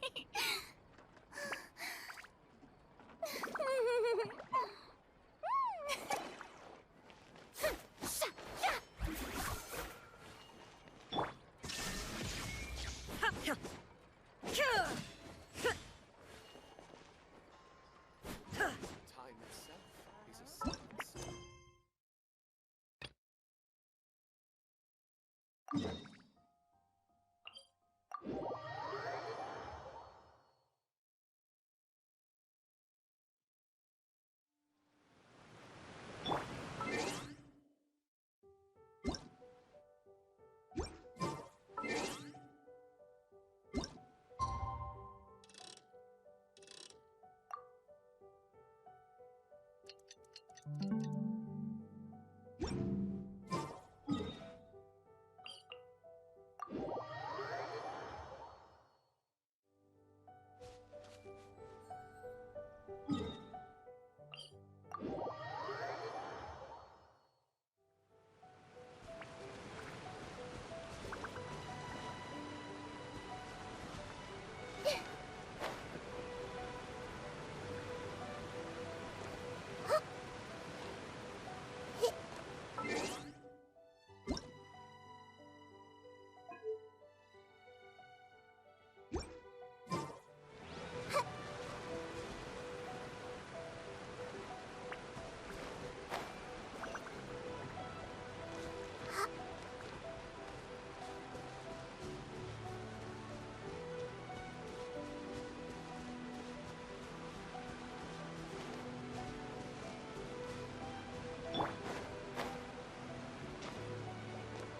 Time itself is a science.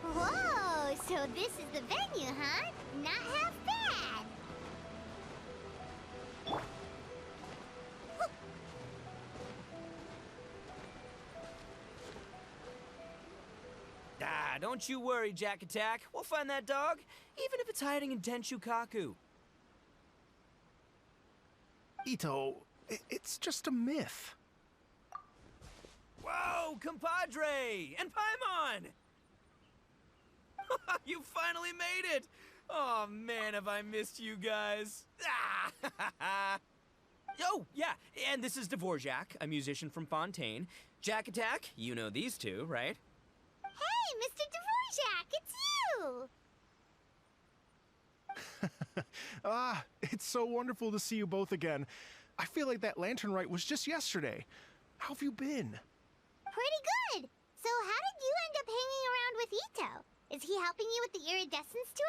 Whoa, so this is the venue, huh? Not half bad. Ah, don't you worry, Jack Attack. We'll find that dog, even if it's hiding in Tenshukaku. Ito, it's just a myth. Whoa, compadre! And Paimon! You finally made it! Oh man, have I missed you guys. Ah! Oh, yeah, and this is Dvorak, a musician from Fontaine. Jack Attack, you know these two, right? Hey, Mr. Dvorak, it's you! Ah, it's so wonderful to see you both again. I feel like that lantern rite was just yesterday. How have you been? Pretty good. So how did you end up hanging around with Ito? Is he helping you with the Iridescence tour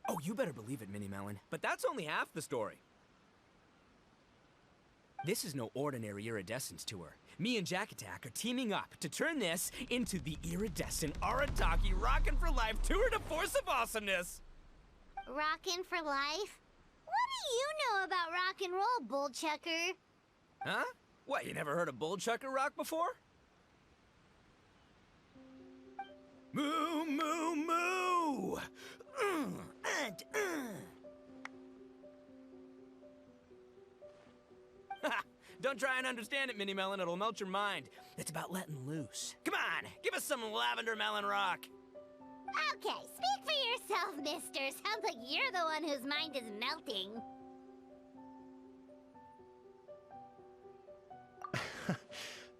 now? Oh, you better believe it, Minnie Melon. But that's only half the story. This is no ordinary Iridescence tour. Me and Jack Attack are teaming up to turn this into the Iridescent Arataki Rockin for Life Tour de Force of Awesomeness! Rockin' for life? What do you know about rock and roll, bullchucker? Huh? What, you never heard of Bullchucker Rock before? Moo, moo, moo! Don't try and understand it, Minnie Melon. It'll melt your mind. It's about letting loose. Come on, give us some lavender melon rock. Okay, speak for yourself, mister. Sounds like you're the one whose mind is melting.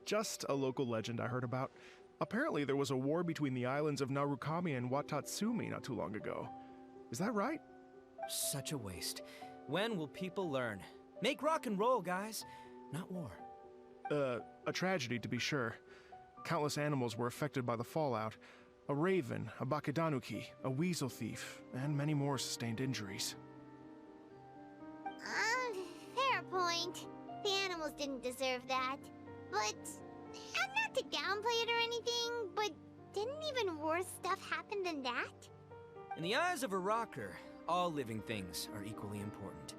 Just a local legend I heard about. Apparently there was a war between the islands of Narukami and Watatsumi not too long ago. Is that right? Such a waste. When will people learn? Make rock and roll, guys, not war. A tragedy to be sure. Countless animals were affected by the fallout. A raven, a bakedanuki, a weasel thief, and many more sustained injuries. Fair point. The animals didn't deserve that. But, and not to downplay it or anything, but didn't even worse stuff happen than that? In the eyes of a rocker, all living things are equally important.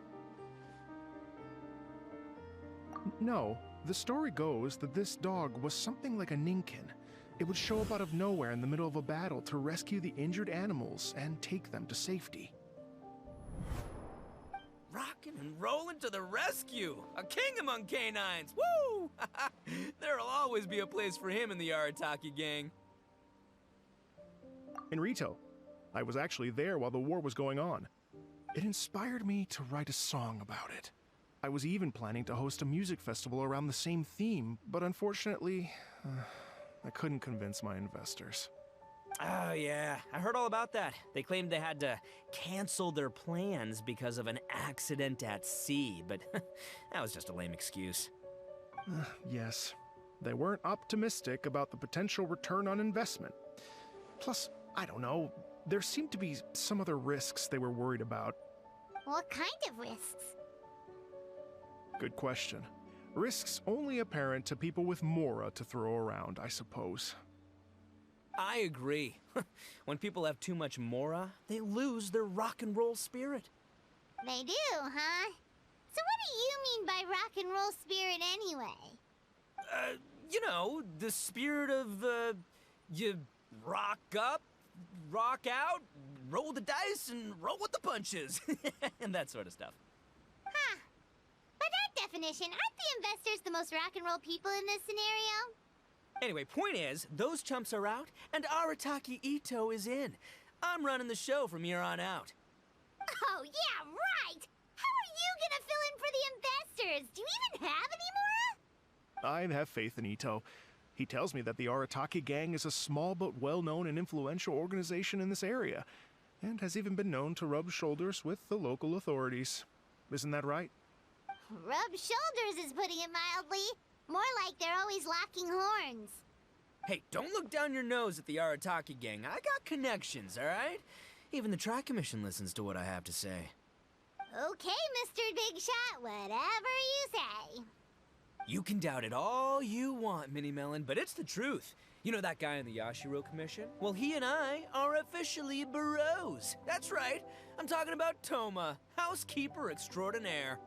No, the story goes that this dog was something like a ninkin. It would show up out of nowhere in the middle of a battle to rescue the injured animals and take them to safety. Rockin' and rollin' to the rescue! A king among canines! Woo! There'll always be a place for him in the Arataki gang. In Rito, I was actually there while the war was going on. It inspired me to write a song about it. I was even planning to host a music festival around the same theme, but unfortunately, I couldn't convince my investors. Oh, yeah. I heard all about that. They claimed they had to cancel their plans because of an accident at sea, but that was just a lame excuse. Yes, they weren't optimistic about the potential return on investment. Plus, I don't know, there seemed to be some other risks they were worried about. What kind of risks? Good question. Risks only apparent to people with Mora to throw around, I suppose. I agree. When people have too much Mora, they lose their rock and roll spirit. They do, huh? So what do you mean by rock and roll spirit anyway? You know, the spirit of, you rock up, rock out, roll the dice, and roll with the punches. And that sort of stuff. Huh. By that definition, aren't the investors the most rock and roll people in this scenario? Anyway, point is, those chumps are out, and Arataki Ito is in. I'm running the show from here on out. Oh, yeah, right! How are you gonna fill in for the investors? Do you even have any Mora? I have faith in Ito. He tells me that the Arataki gang is a small but well-known and influential organization in this area, and has even been known to rub shoulders with the local authorities. Isn't that right? Rub shoulders is putting it mildly. More like they're always locking horns. Hey, don't look down your nose at the Arataki gang. I got connections, all right? Even the Tri-Commission listens to what I have to say. Okay, Mr. Big Shot, whatever you say. You can doubt it all you want, Mini Melon, but it's the truth. You know that guy in the Yashiro Commission? Well, he and I are officially bros. That's right. I'm talking about Toma, housekeeper extraordinaire.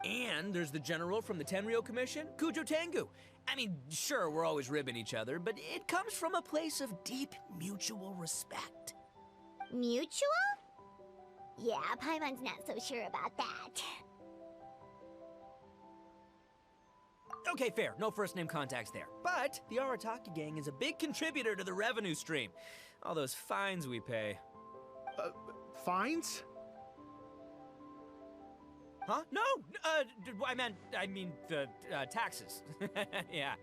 And there's the general from the Tenryo Commission, Kujo Tengu. I mean, sure, we're always ribbing each other, but it comes from a place of deep mutual respect. Mutual? Yeah, Paimon's not so sure about that. Okay, fair. No first-name contacts there. But the Arataki gang is a big contributor to the revenue stream. All those fines we pay. Fines? Huh? No! I mean, the taxes. Yeah.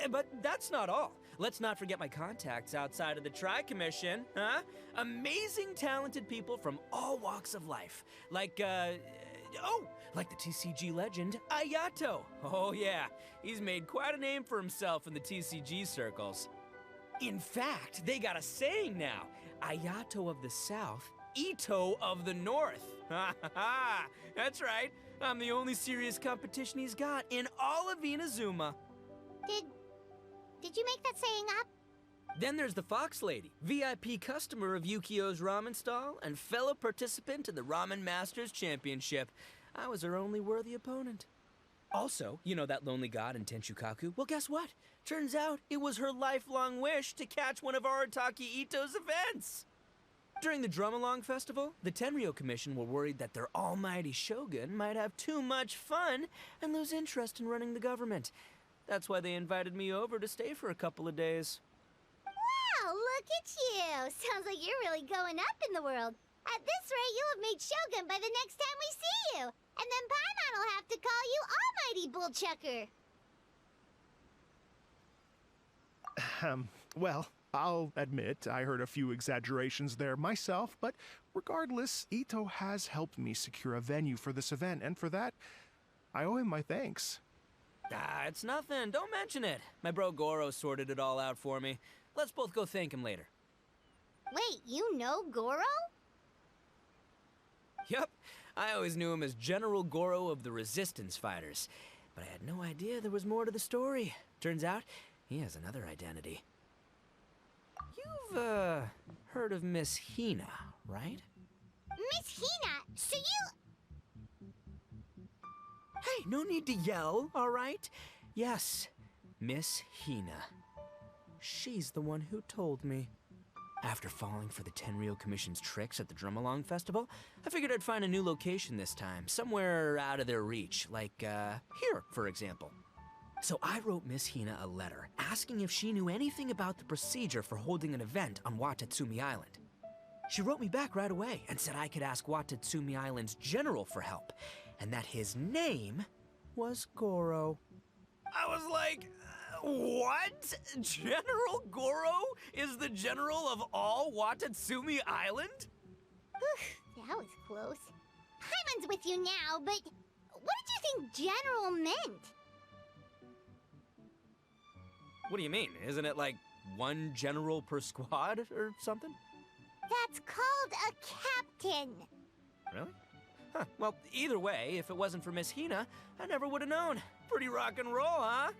But that's not all. Let's not forget my contacts outside of the Tri-Commission, huh? Amazing, talented people from all walks of life. Like the TCG legend, Ayato. Oh yeah, he's made quite a name for himself in the TCG circles. In fact, they got a saying now, Ayato of the South, Ito of the North. Ha ha ha! That's right. I'm the only serious competition he's got in all of Inazuma. Did you make that saying up? Then there's the Fox Lady, VIP customer of Yukio's ramen stall and fellow participant in the Ramen Masters Championship. I was her only worthy opponent. Also, you know that lonely god in Tenshukaku? Well, guess what? Turns out it was her lifelong wish to catch one of Arataki Ito's events. During the Drum-Along Festival, the Tenryo Commission were worried that their almighty shogun might have too much fun and lose interest in running the government. That's why they invited me over to stay for a couple of days. Wow, look at you! Sounds like you're really going up in the world. At this rate, you'll have made Shogun by the next time we see you. And then Paimon will have to call you Almighty Bullchucker. Well, I'll admit I heard a few exaggerations there myself, but regardless, Ito has helped me secure a venue for this event, and for that, I owe him my thanks. It's nothing. Don't mention it. My bro Goro sorted it all out for me. Let's both go thank him later. Wait, you know Goro? Yup. I always knew him as General Goro of the Resistance Fighters. But I had no idea there was more to the story. Turns out, he has another identity. You've, heard of Miss Hina, right? Miss Hina, so you... Hey, no need to yell, all right? Yes, Miss Hina. She's the one who told me. After falling for the Tenryo Commission's tricks at the Drum-Along Festival, I figured I'd find a new location this time, somewhere out of their reach, like, here, for example. So I wrote Miss Hina a letter, asking if she knew anything about the procedure for holding an event on Watatsumi Island. She wrote me back right away and said I could ask Watatsumi Island's general for help, and that his name was Goro. I was like, what? General Goro is the general of all Watatsumi Island? Whew, that was close. Paimon's with you now, but what did you think general meant? What do you mean? Isn't it like one general per squad or something? That's called a captain. Really? Huh. Well, either way, if it wasn't for Miss Hina, I never would have known. Pretty rock and roll, huh?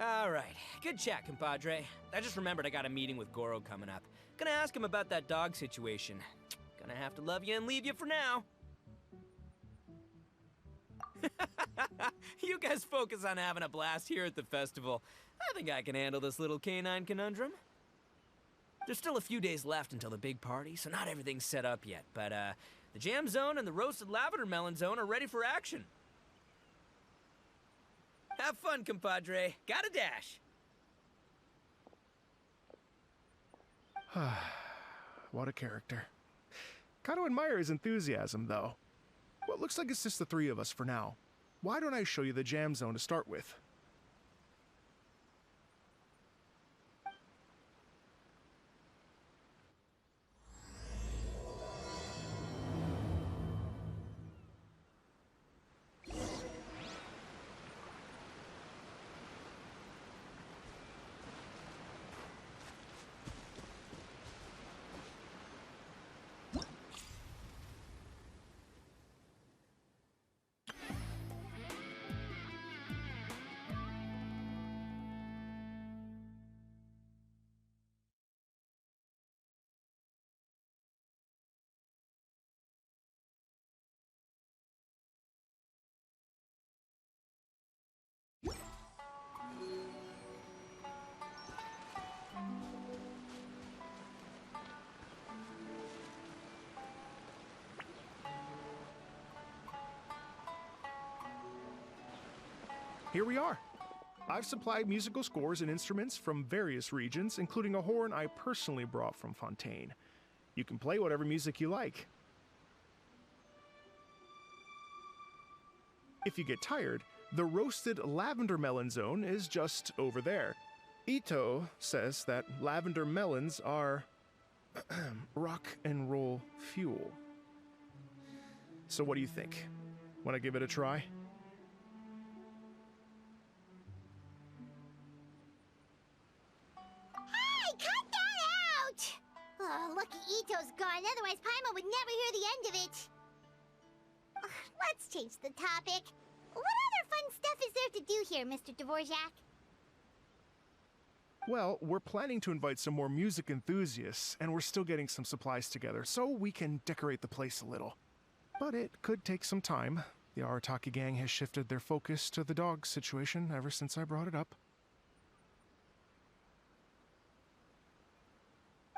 All right. Good chat, compadre. I just remembered I got a meeting with Goro coming up. Gonna ask him about that dog situation. Gonna have to love you and leave you for now. You guys focus on having a blast here at the festival. I think I can handle this little canine conundrum. There's still a few days left until the big party, so not everything's set up yet, but the jam zone and the roasted lavender melon zone are ready for action. Have fun, compadre. Got a dash. What a character. Gotta admire his enthusiasm, though. Well, it looks like it's just the three of us for now. Why don't I show you the jam zone to start with? Here we are. I've supplied musical scores and instruments from various regions, including a horn I personally brought from Fontaine. You can play whatever music you like. If you get tired, the roasted lavender melon zone is just over there. Ito says that lavender melons are rock and roll fuel. So what do you think? Want to give it a try? Cut that out! Oh, lucky Ito's gone, otherwise Paimon would never hear the end of it. Let's change the topic. What other fun stuff is there to do here, Mr. Dvorak? Well, we're planning to invite some more music enthusiasts, and we're still getting some supplies together, so we can decorate the place a little. But it could take some time. The Arataki gang has shifted their focus to the dog situation ever since I brought it up.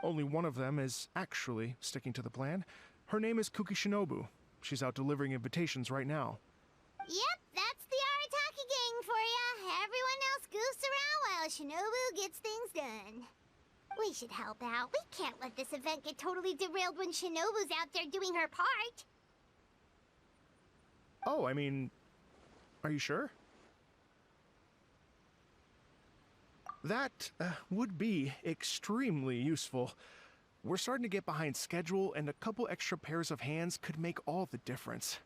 Only one of them is actually sticking to the plan. Her name is Kuki Shinobu. She's out delivering invitations right now. Yep, that's the Arataki gang for ya. Everyone else goofs around while Shinobu gets things done. We should help out. We can't let this event get totally derailed when Shinobu's out there doing her part. Oh, I mean, are you sure? That would be extremely useful. We're starting to get behind schedule, and a couple extra pairs of hands could make all the difference.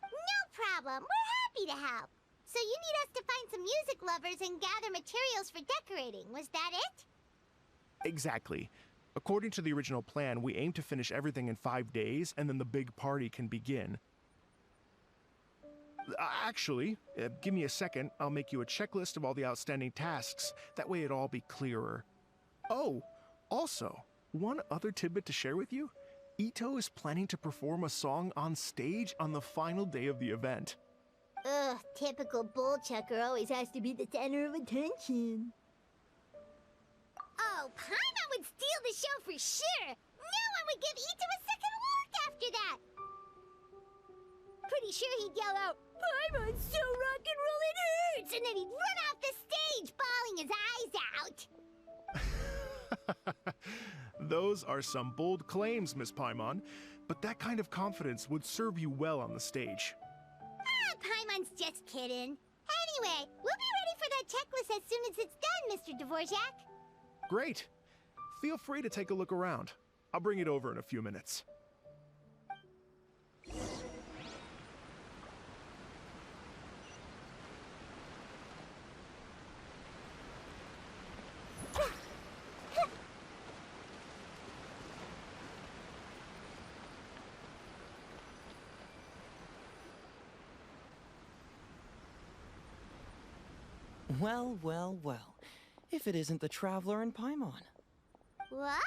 No problem. We're happy to help. So you need us to find some music lovers and gather materials for decorating. Was that it? Exactly. According to the original plan, we aim to finish everything in 5 days, and then the big party can begin. Actually, give me a second. I'll make you a checklist of all the outstanding tasks. That way it'll all be clearer. Oh, also, one other tidbit to share with you. Ito is planning to perform a song on stage on the final day of the event. Ugh, typical bullchucker always has to be the center of attention. Oh, Paimon would steal the show for sure! No one would give Ito a second look after that! Pretty sure he'd yell out, "Paimon's so rock and roll it hurts!" And then he'd run off the stage, bawling his eyes out. Those are some bold claims, Miss Paimon, but that kind of confidence would serve you well on the stage. Ah, Paimon's just kidding. Anyway, we'll be ready for that checklist as soon as it's done, Mr. Dvorak. Great. Feel free to take a look around. I'll bring it over in a few minutes. Well, well, well. If it isn't the Traveler and Paimon. Wow,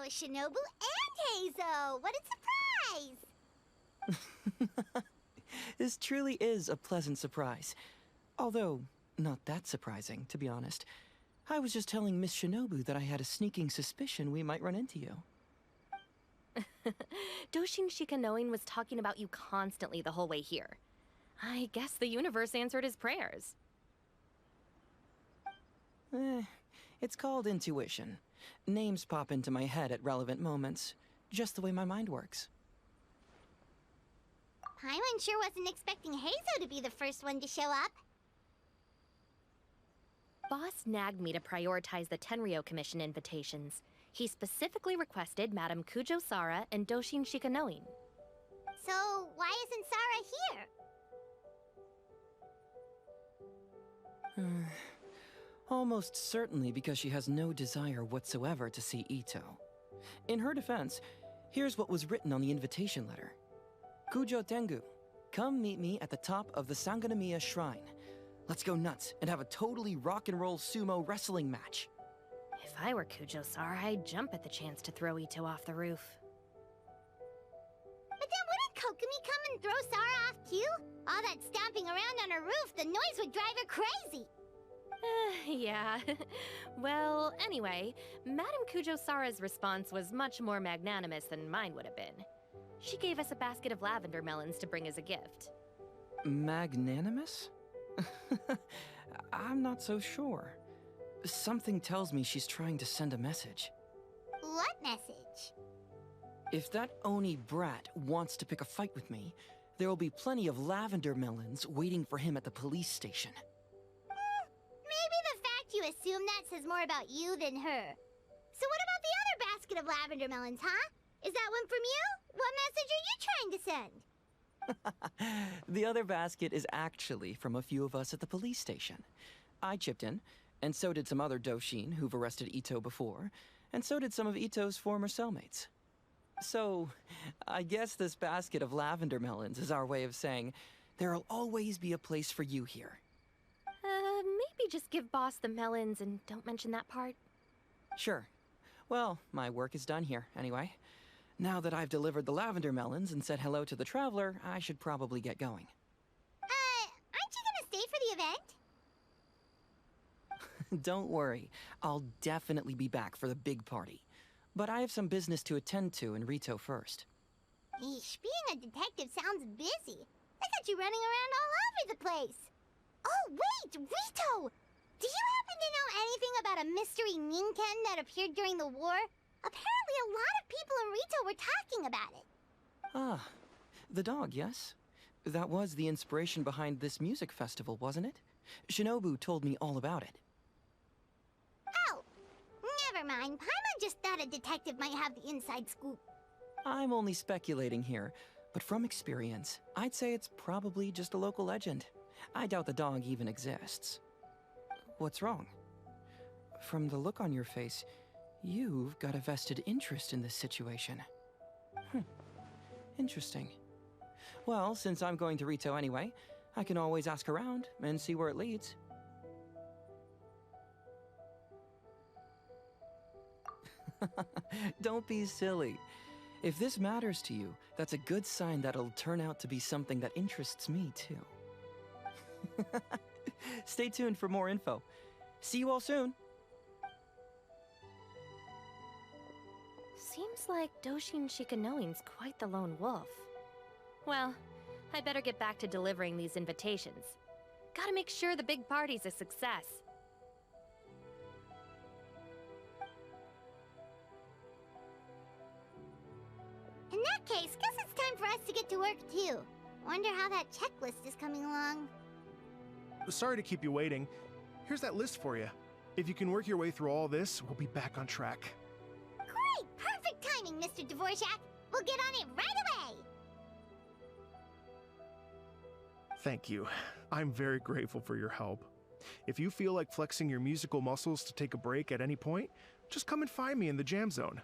Shinobu and Heizo! What a surprise! This truly is a pleasant surprise. Although, not that surprising, to be honest. I was just telling Miss Shinobu that I had a sneaking suspicion we might run into you. Doshin Shikanoin was talking about you constantly the whole way here. I guess the universe answered his prayers. It's called intuition. Names pop into my head at relevant moments, just the way my mind works. Paimon sure wasn't expecting Heizo to be the first one to show up. Boss nagged me to prioritize the Tenryo Commission invitations. He specifically requested Madame Kujo Sara and Doshin Shikanoin. So, why isn't Sara here? Almost certainly because she has no desire whatsoever to see Ito. In her defense, here's what was written on the invitation letter. Kujo Tengu, come meet me at the top of the Sanganamiya Shrine. Let's go nuts and have a totally rock and roll sumo wrestling match. If I were Kujo Sara, I'd jump at the chance to throw Ito off the roof. But then wouldn't Kokomi come and throw Sara off too? All that stomping around on her roof, the noise would drive her crazy. Yeah. Well, anyway, Madame Kujo Sara's response was much more magnanimous than mine would have been. She gave us a basket of lavender melons to bring as a gift. Magnanimous? I'm not so sure. Something tells me she's trying to send a message. What message? If that Oni brat wants to pick a fight with me, there will be plenty of lavender melons waiting for him at the police station. Maybe the fact you assume that says more about you than her. So what about the other basket of lavender melons, huh? Is that one from you? What message are you trying to send? The other basket is actually from a few of us at the police station. I chipped in, and so did some other Doshin who've arrested Ito before, and so did some of Ito's former cellmates. So, I guess this basket of lavender melons is our way of saying, there'll always be a place for you here. Maybe just give Boss the melons and don't mention that part. Sure. Well, my work is done here, anyway. Now that I've delivered the lavender melons and said hello to the Traveler, I should probably get going. Aren't you gonna stay for the event? Don't worry, I'll definitely be back for the big party. But I have some business to attend to in Rito first. Eesh, being a detective sounds busy. I got you running around all over the place. Oh, wait, Rito! Do you happen to know anything about a mystery Ninken that appeared during the war? Apparently a lot of people in Rito were talking about it. Ah, the dog, yes? That was the inspiration behind this music festival, wasn't it? Shinobu told me all about it. Oh, never mind. Paimon just thought a detective might have the inside scoop. I'm only speculating here, but from experience, I'd say it's probably just a local legend. I doubt the dog even exists. What's wrong? From the look on your face, you've got a vested interest in this situation. Interesting. Well, since I'm going to Rito anyway, I can always ask around and see where it leads. Don't be silly. If this matters to you, that's a good sign that it'll turn out to be something that interests me too. Stay tuned for more info. See you all soon. Seems like Doshin Shikanoin's quite the lone wolf. Well, I better get back to delivering these invitations. Gotta make sure the big party's a success. case, guess it's time for us to get to work too. Wonder how that checklist is coming along. Sorry to keep you waiting. Here's that list for you. If you can work your way through all this, we'll be back on track. Great! Perfect timing, Mr. Dvorak. We'll get on it right away! Thank you. I'm very grateful for your help. If you feel like flexing your musical muscles to take a break at any point, just come and find me in the jam zone.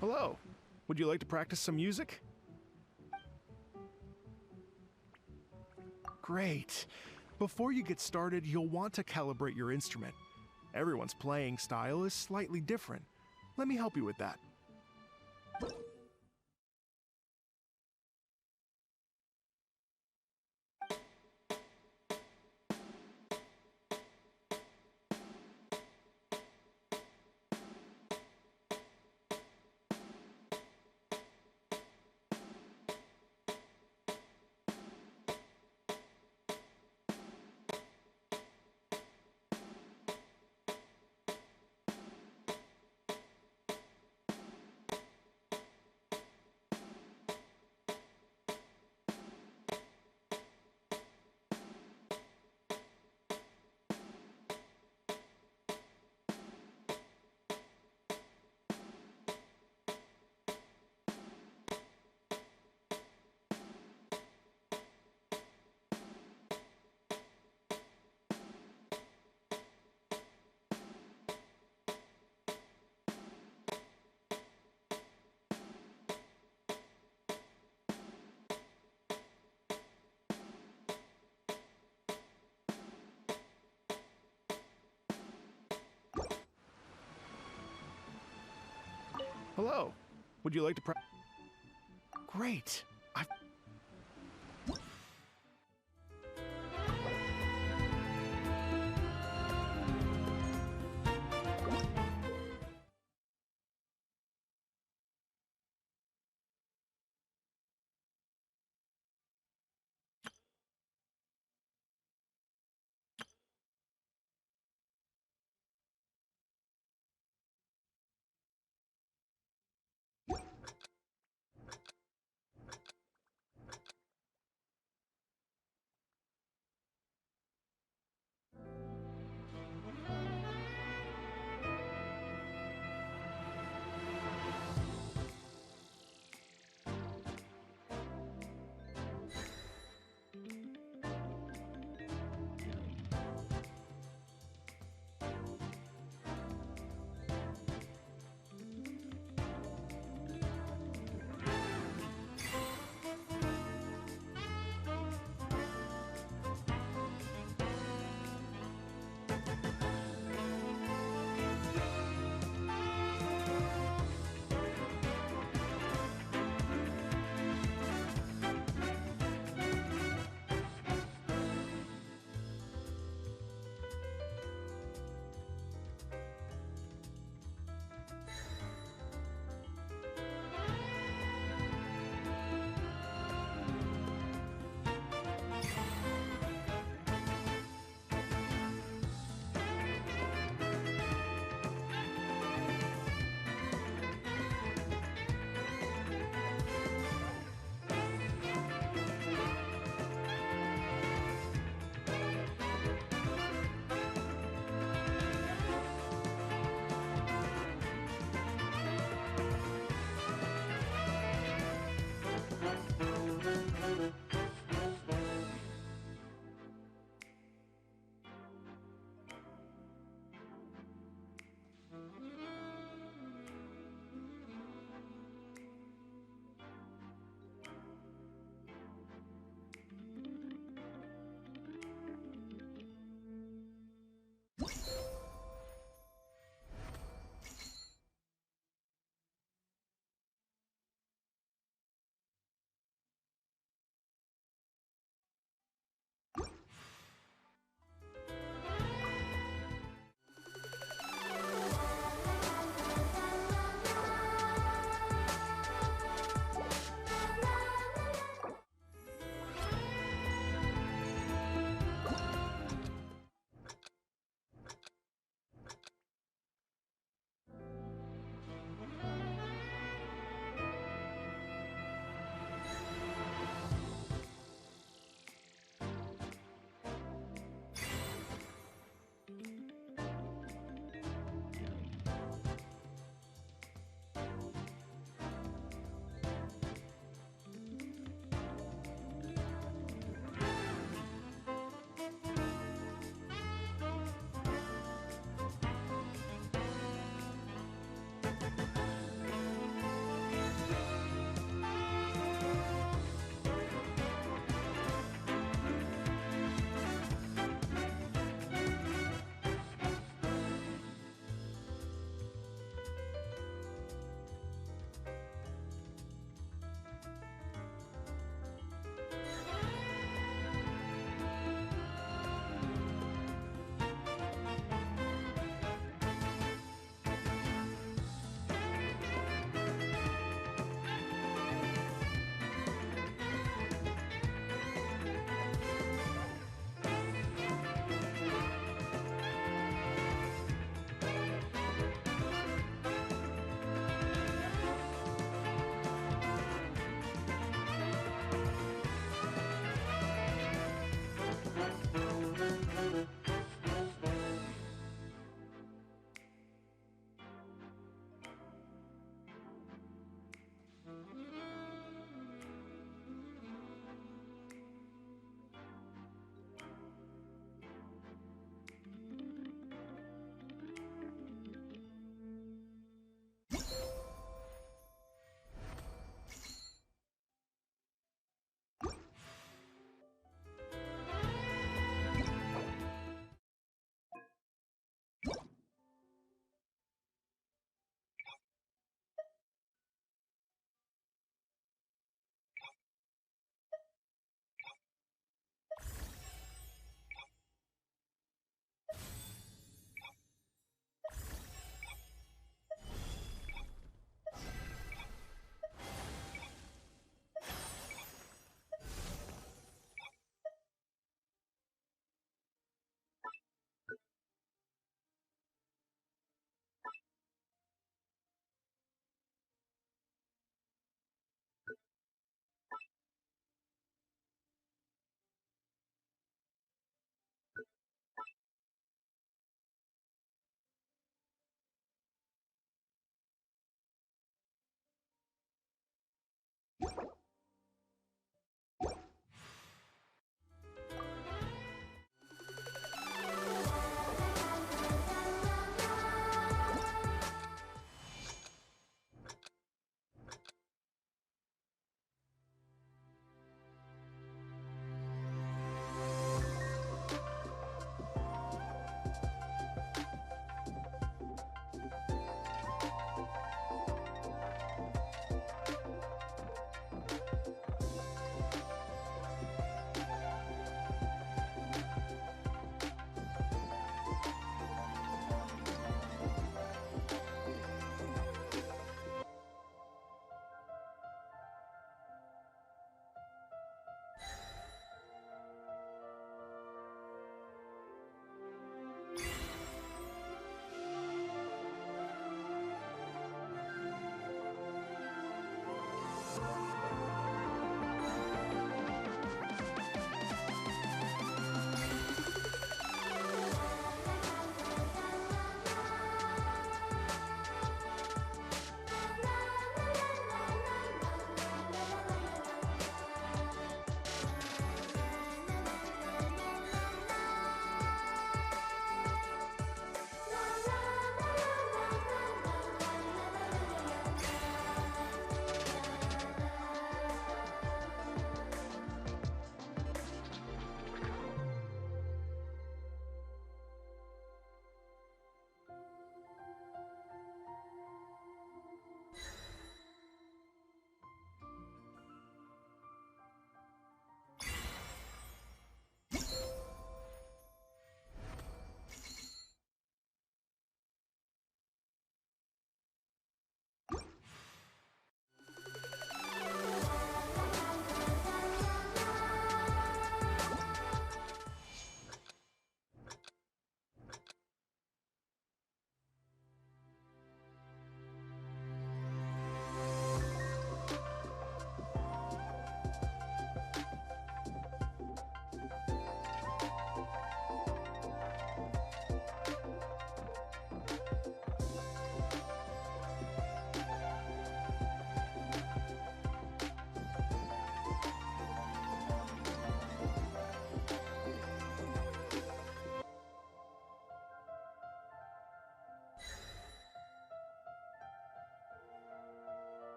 Hello. Would you like to practice some music? Great. Before you get started, you'll want to calibrate your instrument. Everyone's playing style is slightly different. Let me help you with that. Hello. Would you like to Great.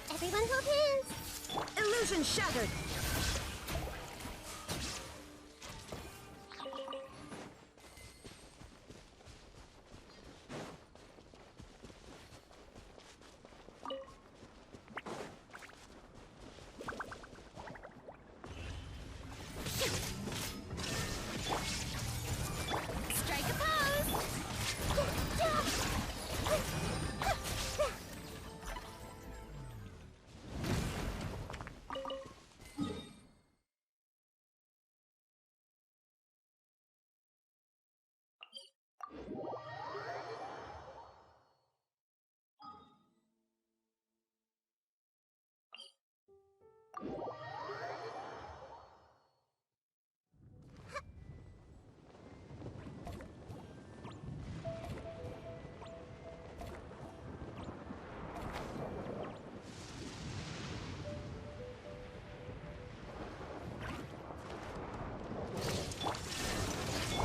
Everyone hold hands. Illusion shattered. Strike a pose.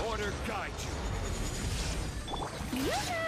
Order guide you. Hey. Yeah.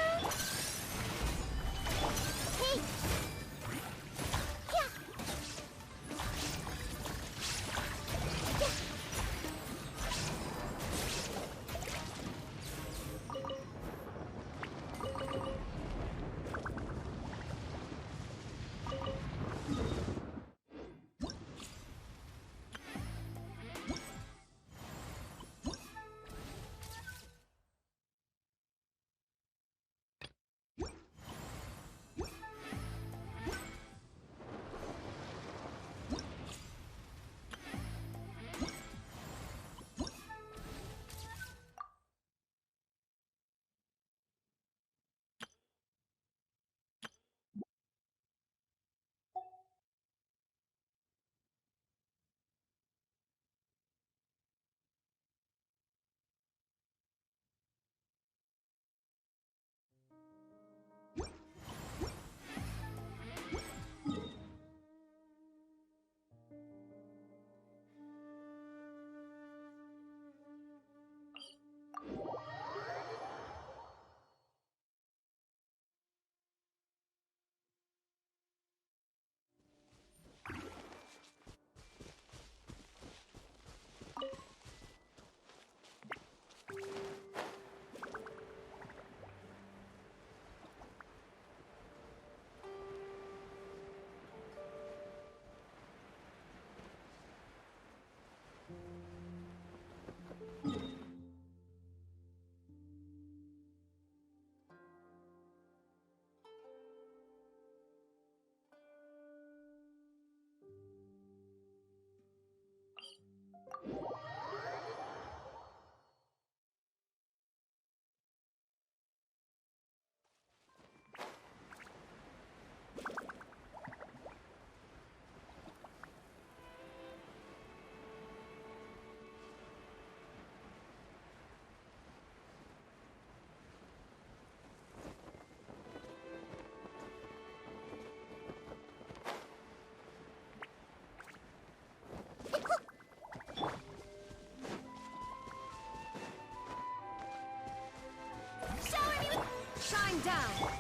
Shine down.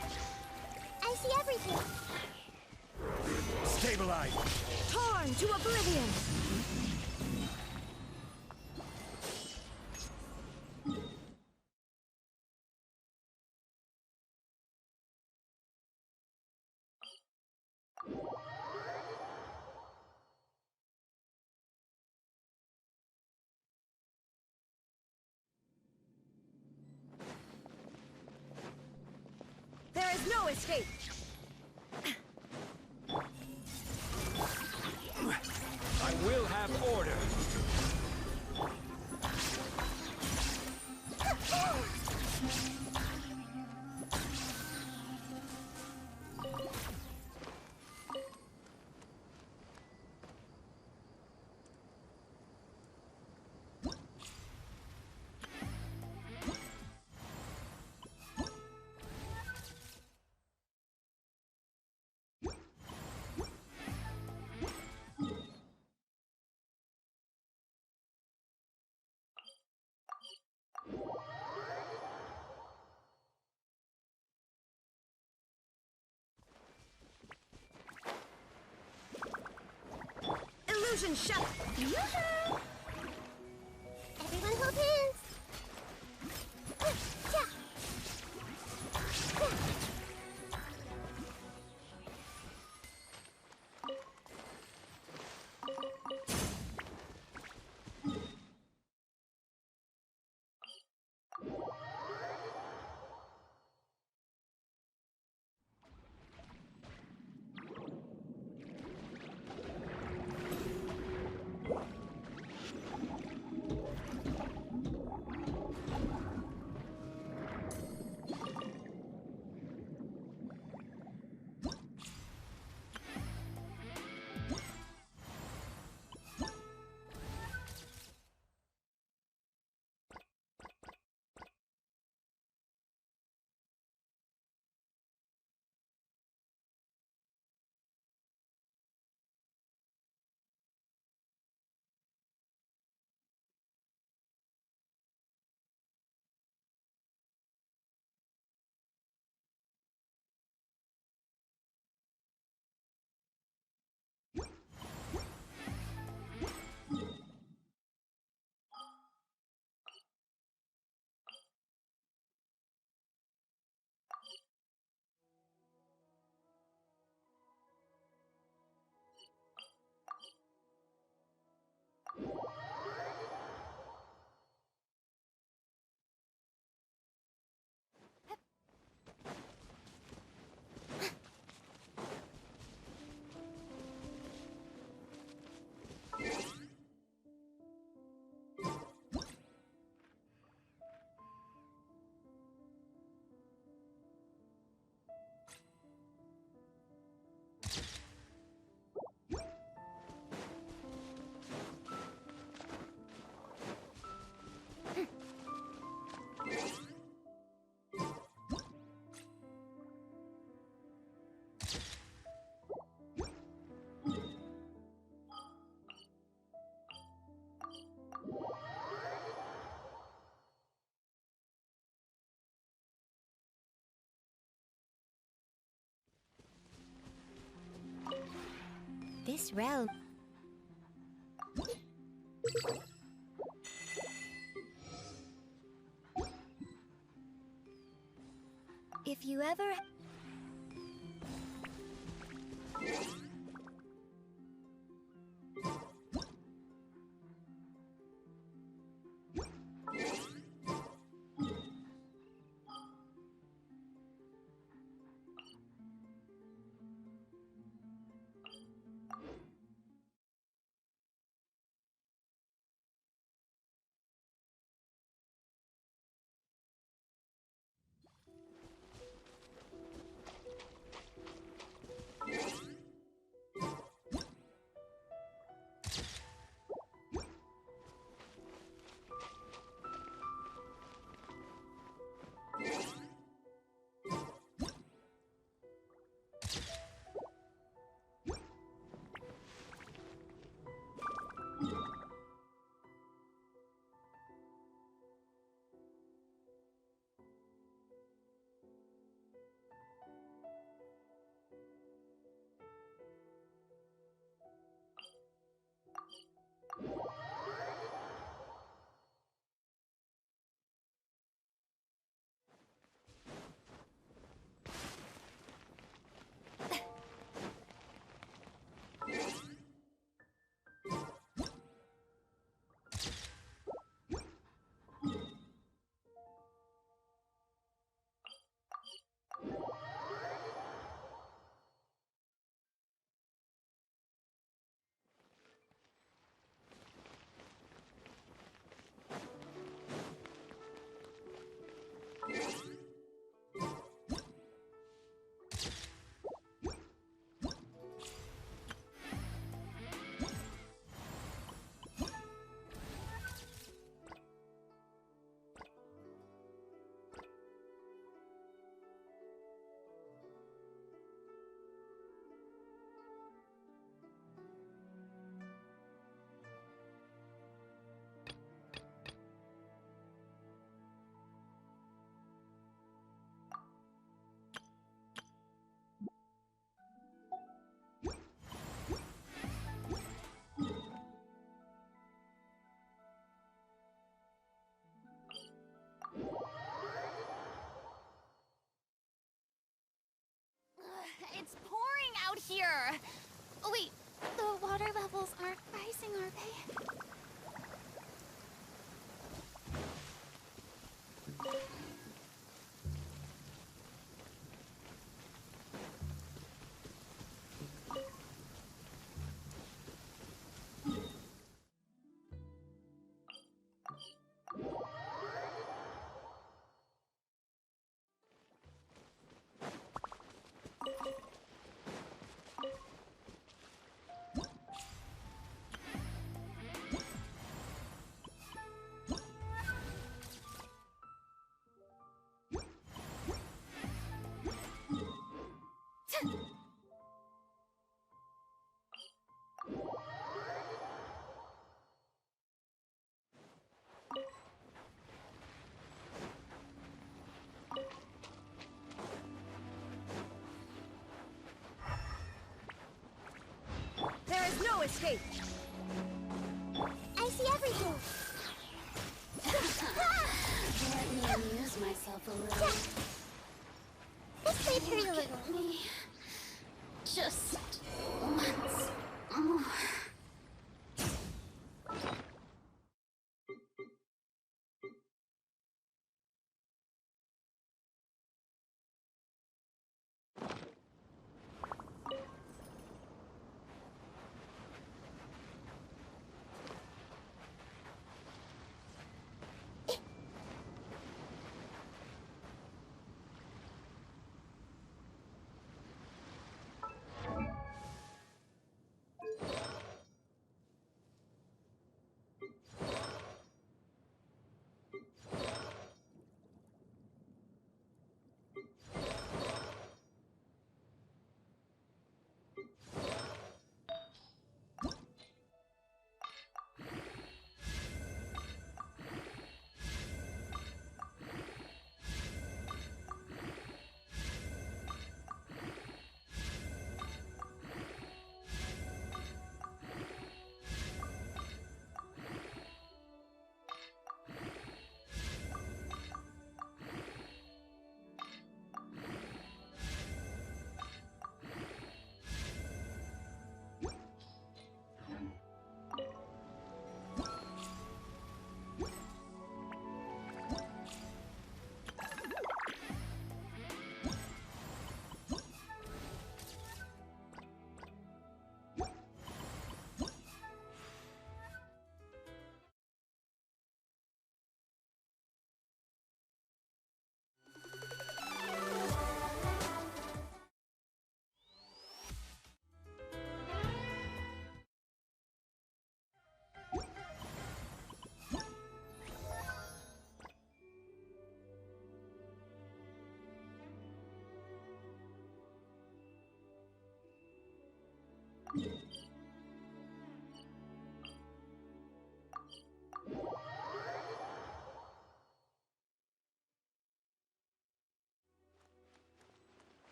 I see everything. Stabilize. Torn to oblivion. There is no escape. I will have order. Illusion shut. Yoo-hoo! Everyone hold hands. Yeah. This realm. If you ever... Oh, wait. The water levels aren't rising, are they? There is no escape! I see everything. Let me amuse myself a little. This may hurt a little. Me. Just once more.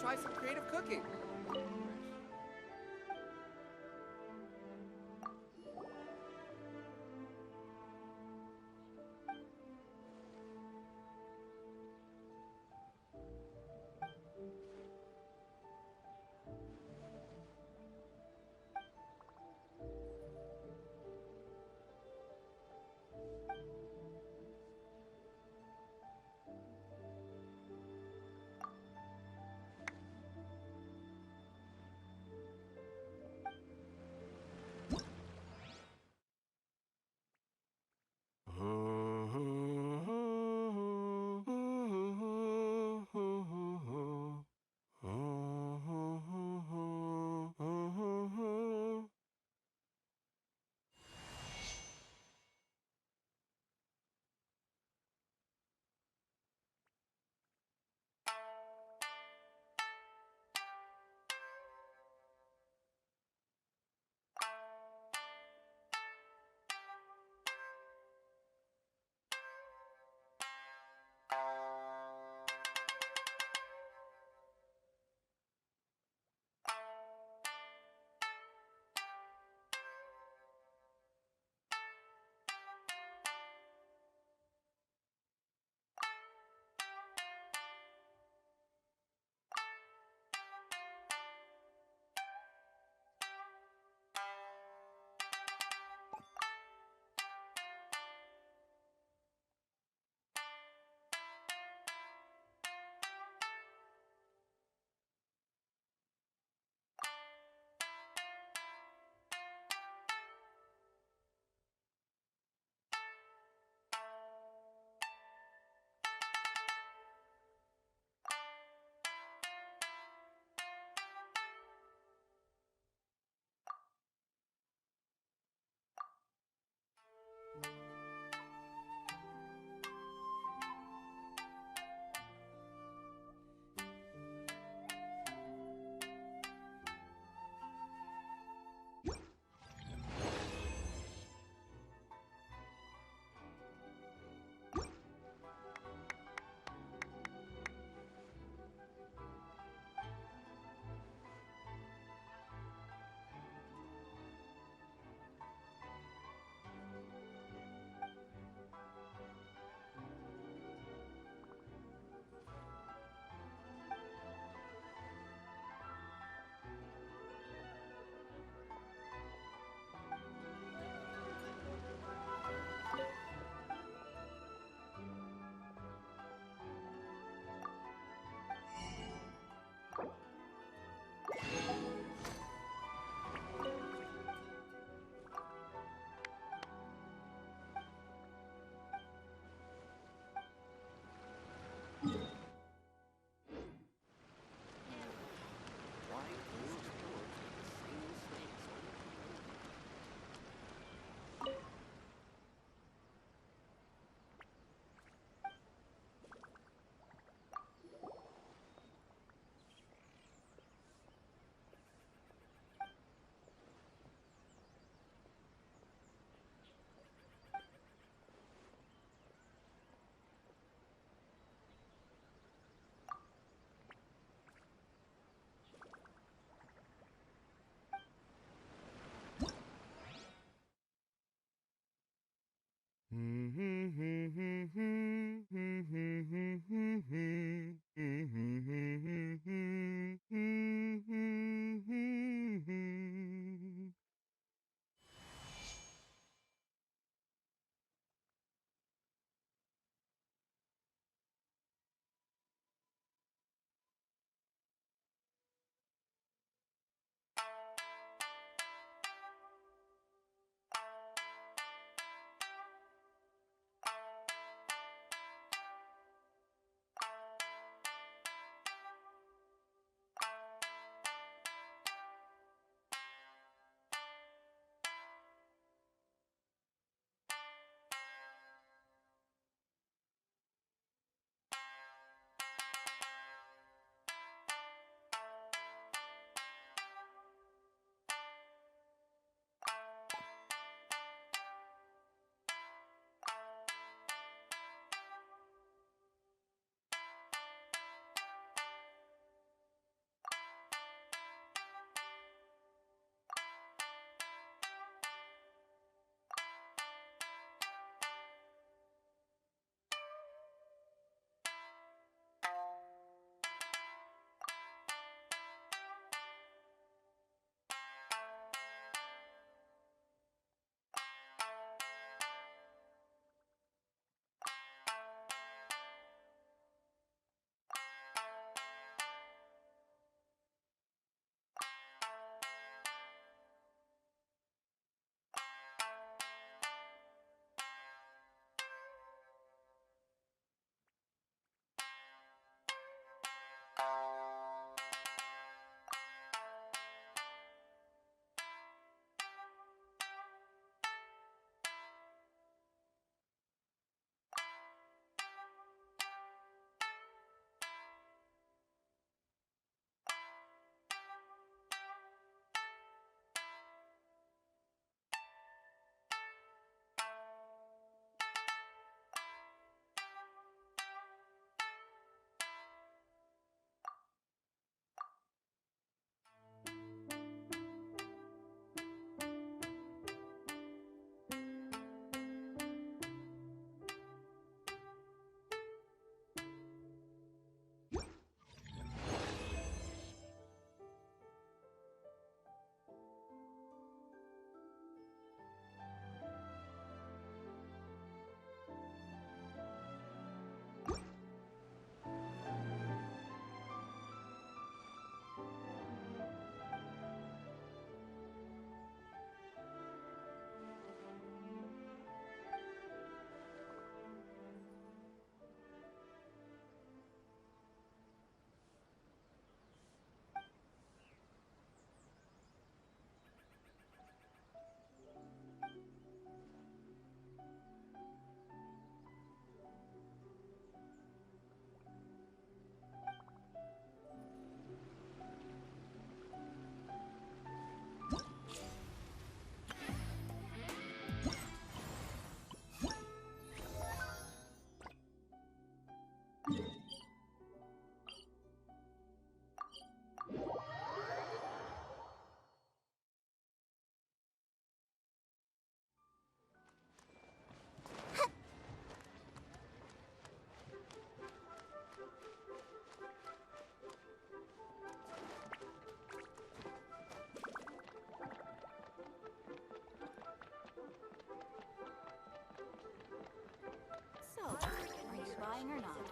try some creative cooking. gang or not.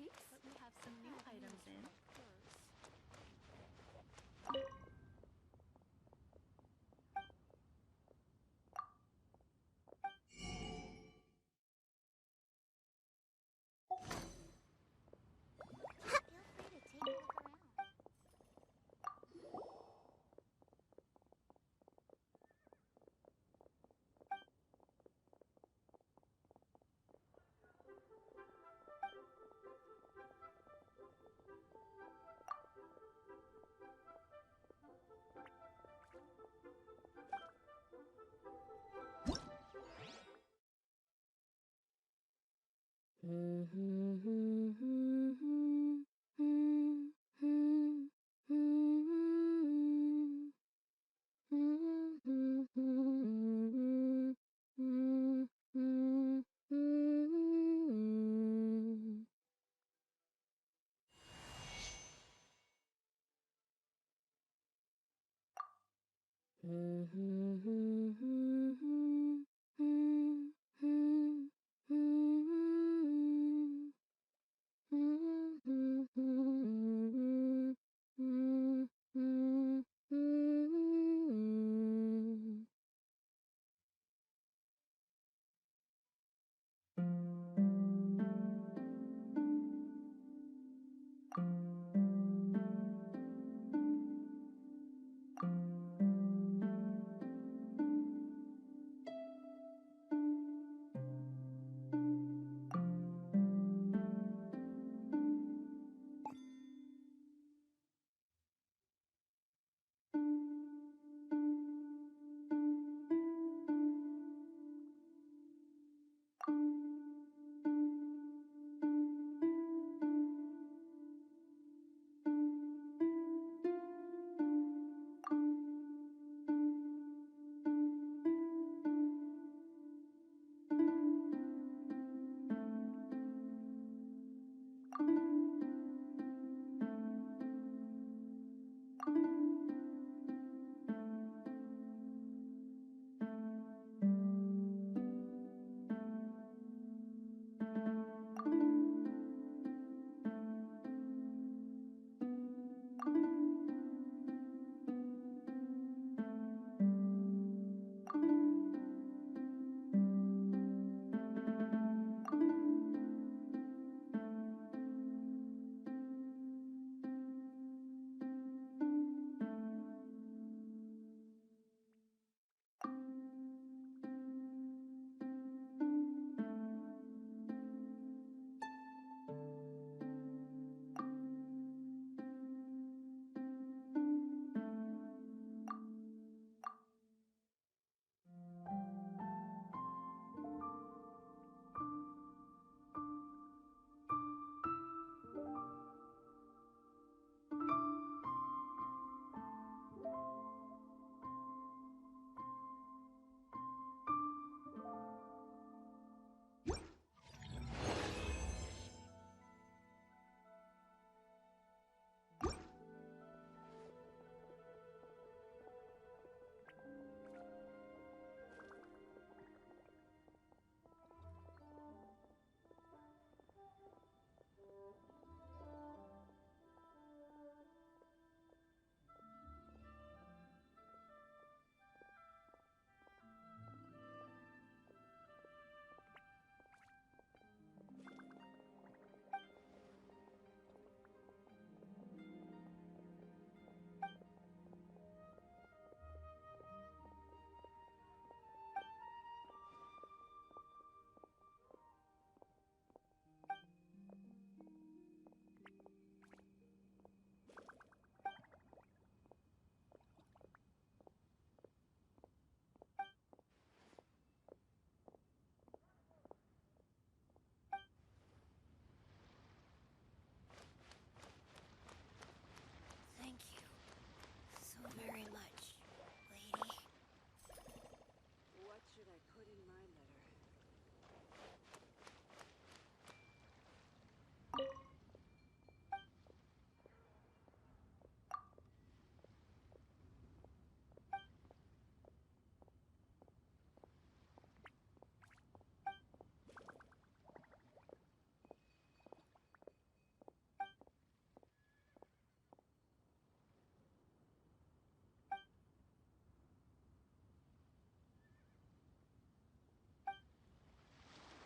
takes, but we have some new items in. Feel free to take a look around.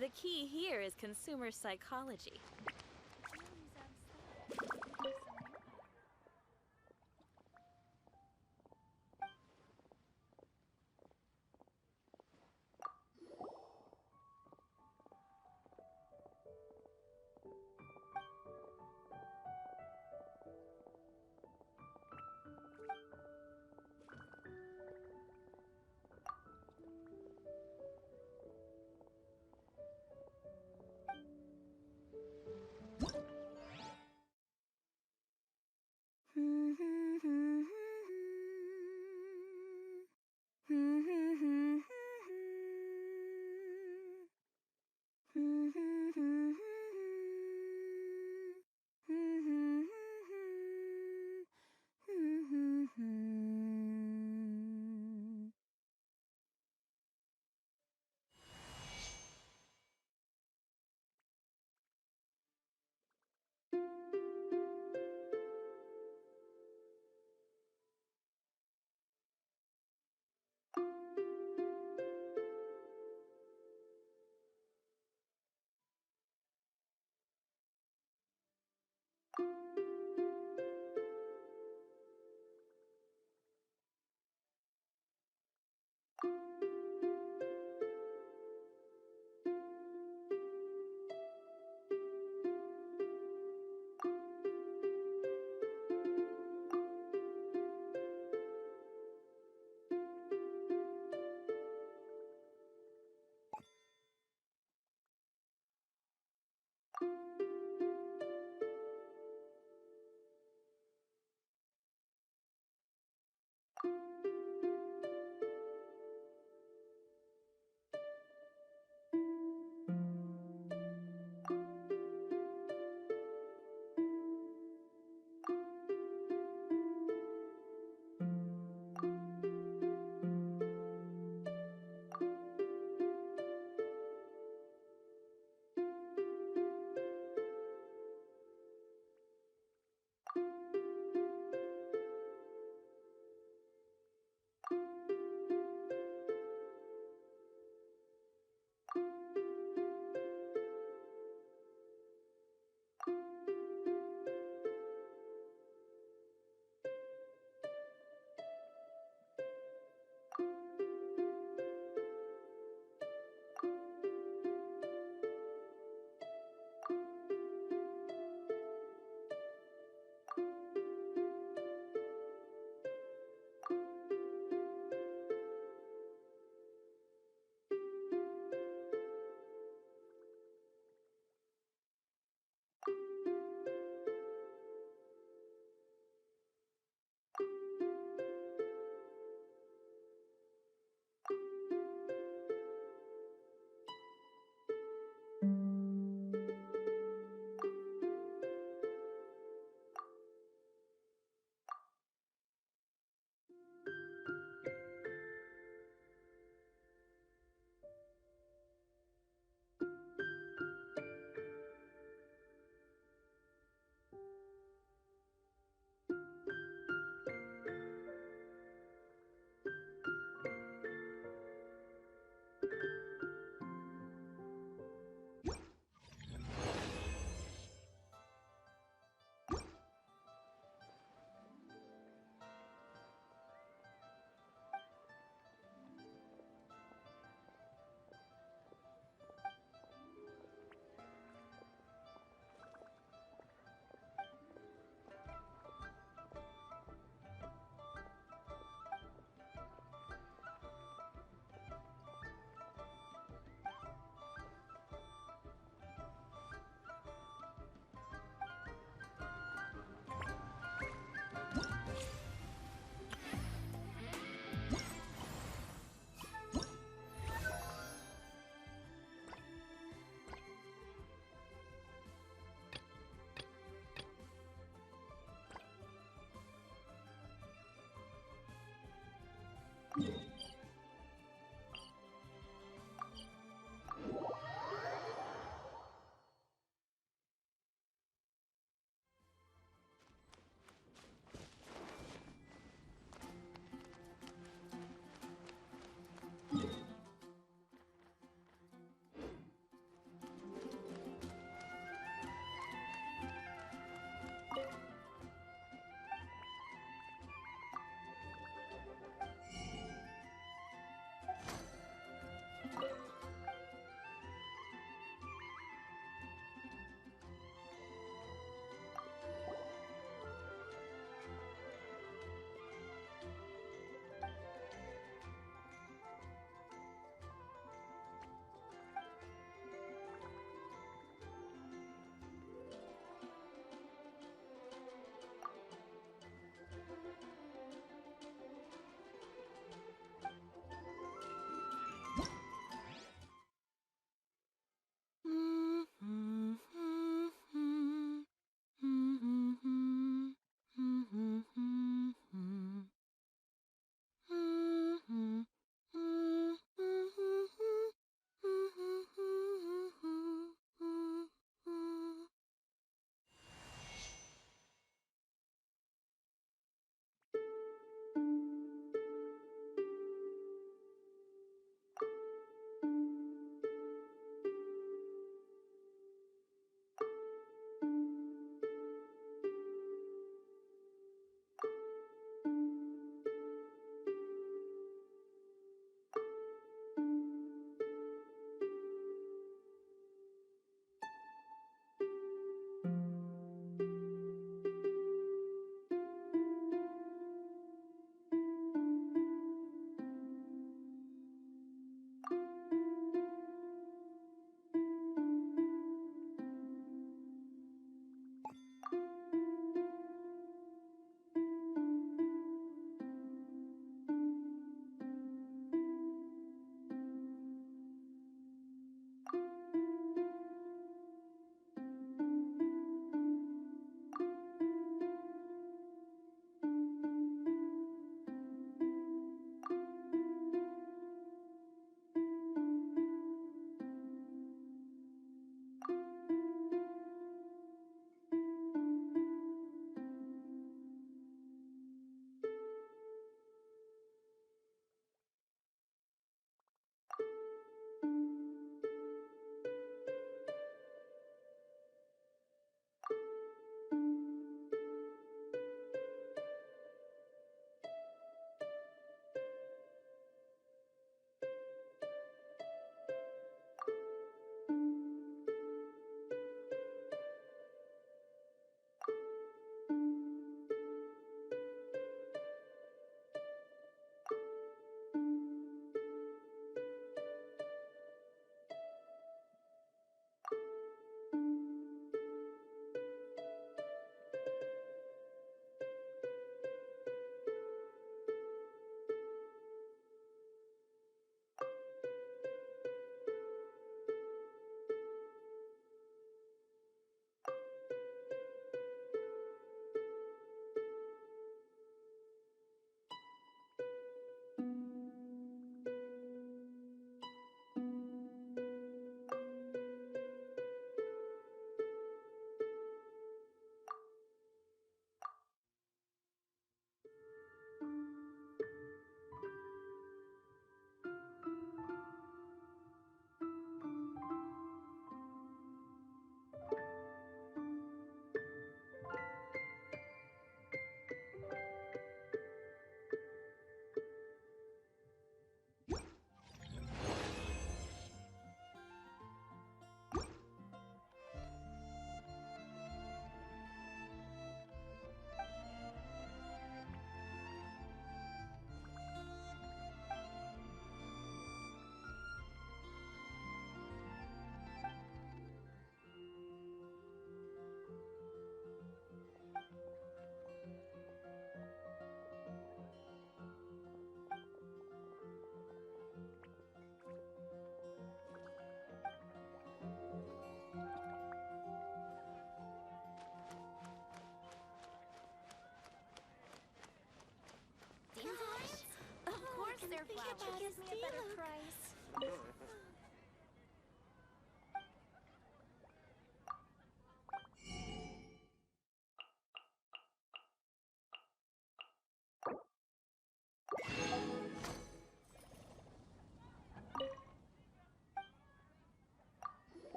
The key here is consumer psychology.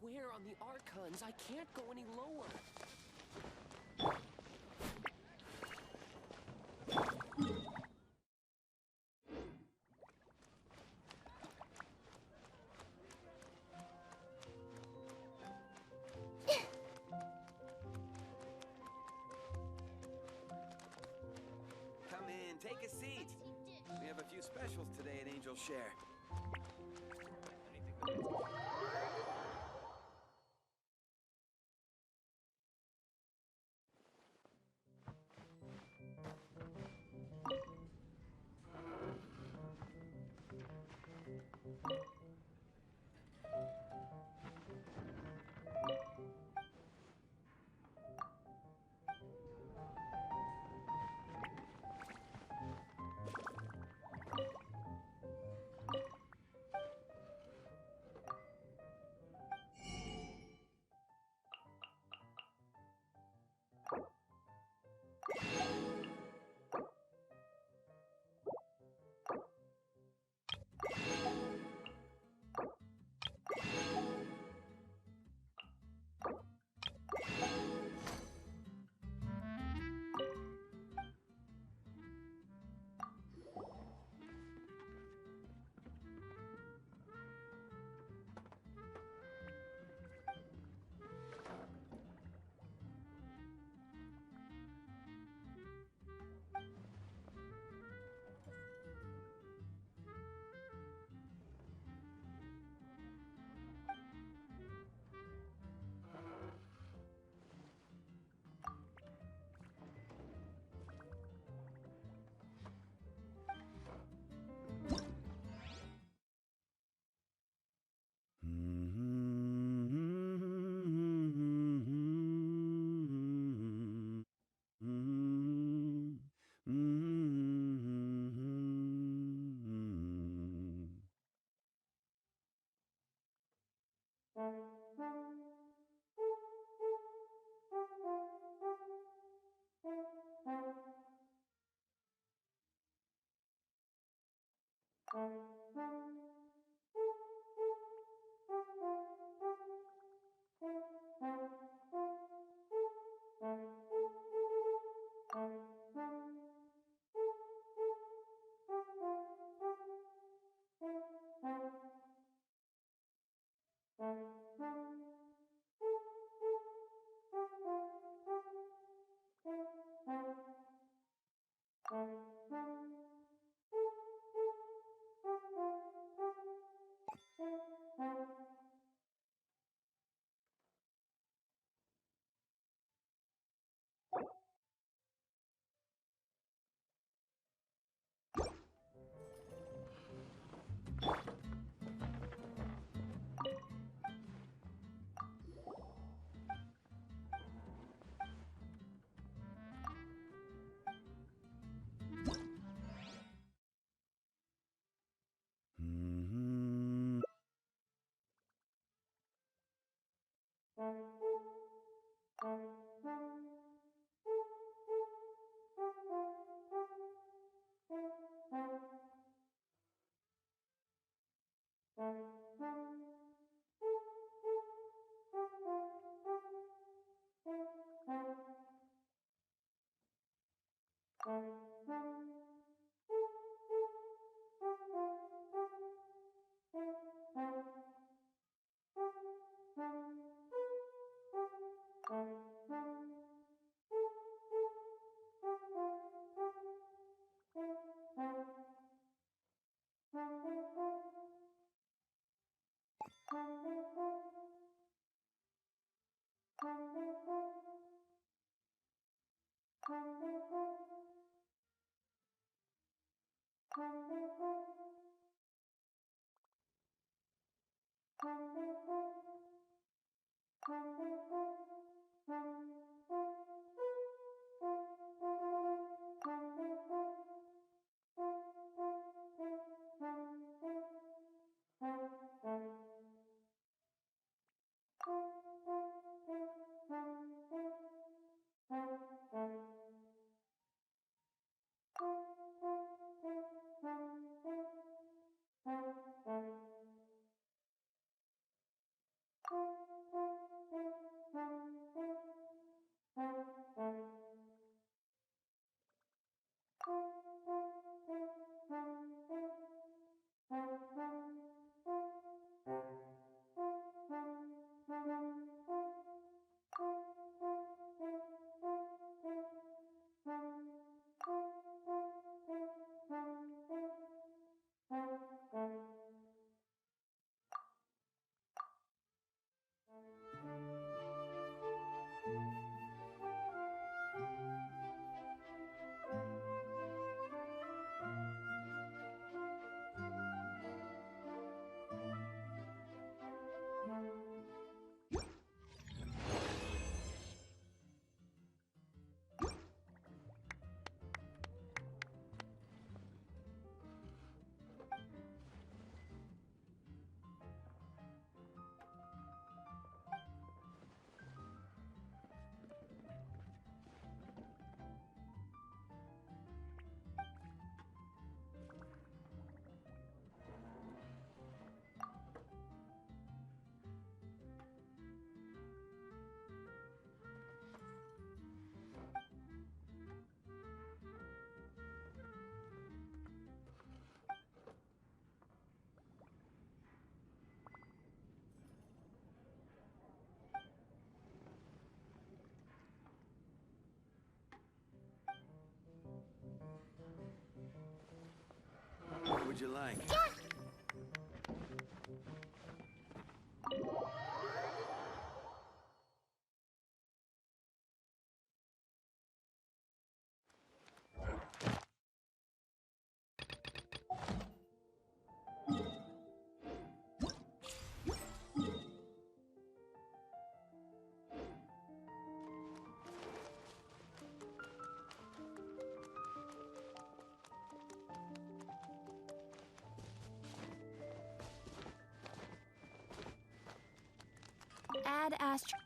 swear on the Archons, I can't go any lower. Come in, take a seat. We have a few specials today at Angel Share. What would you like? Add astro.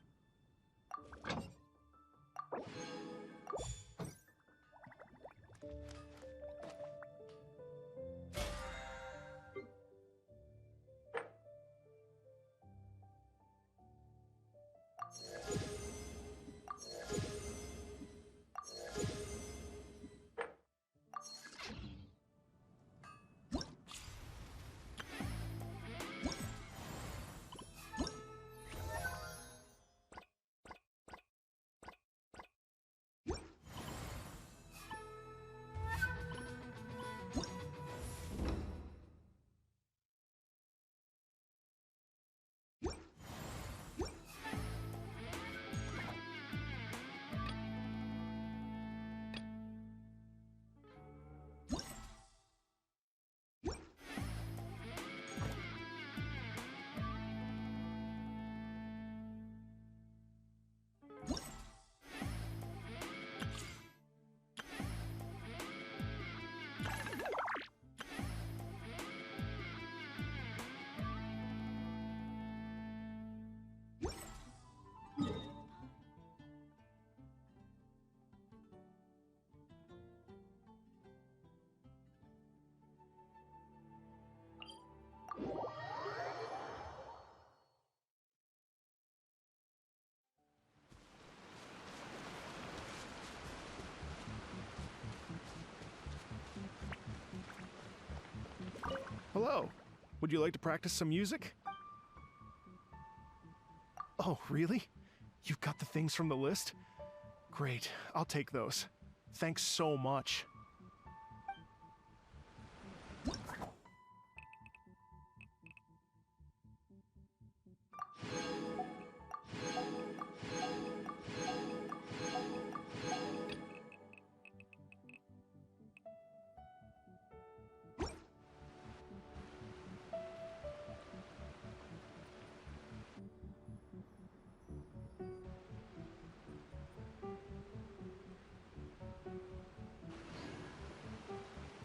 Hello. Would you like to practice some music? Oh, really? You've got the things from the list? Great. I'll take those. Thanks so much.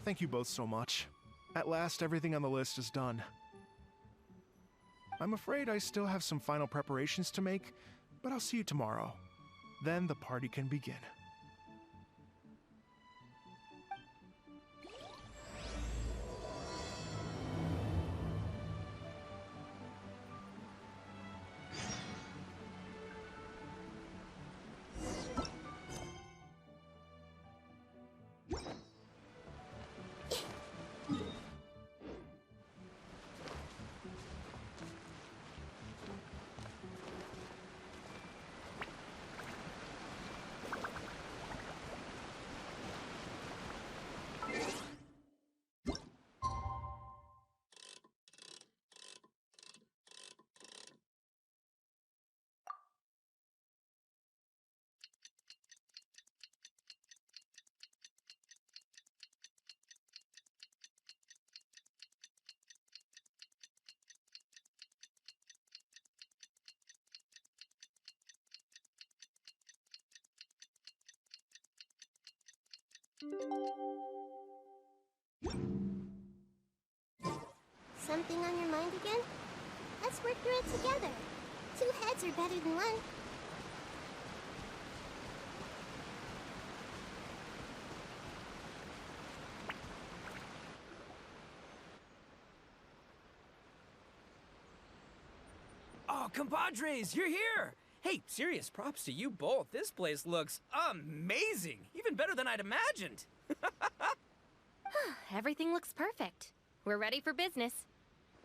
Thank you both so much. At last, everything on the list is done. I'm afraid I still have some final preparations to make, but I'll see you tomorrow. Then the party can begin. Something on your mind again? Let's work through it together. 2 heads are better than 1. Oh, compadres, you're here! Hey, serious props to you both. This place looks amazing. Even better than I'd imagined. Everything looks perfect. We're ready for business.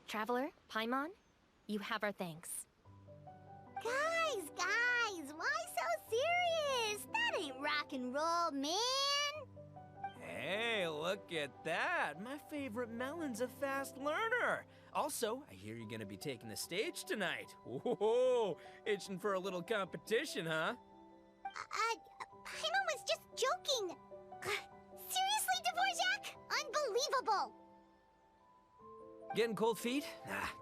Traveler, Paimon, you have our thanks. Guys, why so serious? That ain't rock and roll, man. Hey, look at that. My favorite melon's a fast learner. Also, I hear you're gonna be taking the stage tonight. Whoa, itching for a little competition, huh? Paimon was just joking. Seriously, Dvorak? Unbelievable. Getting cold feet?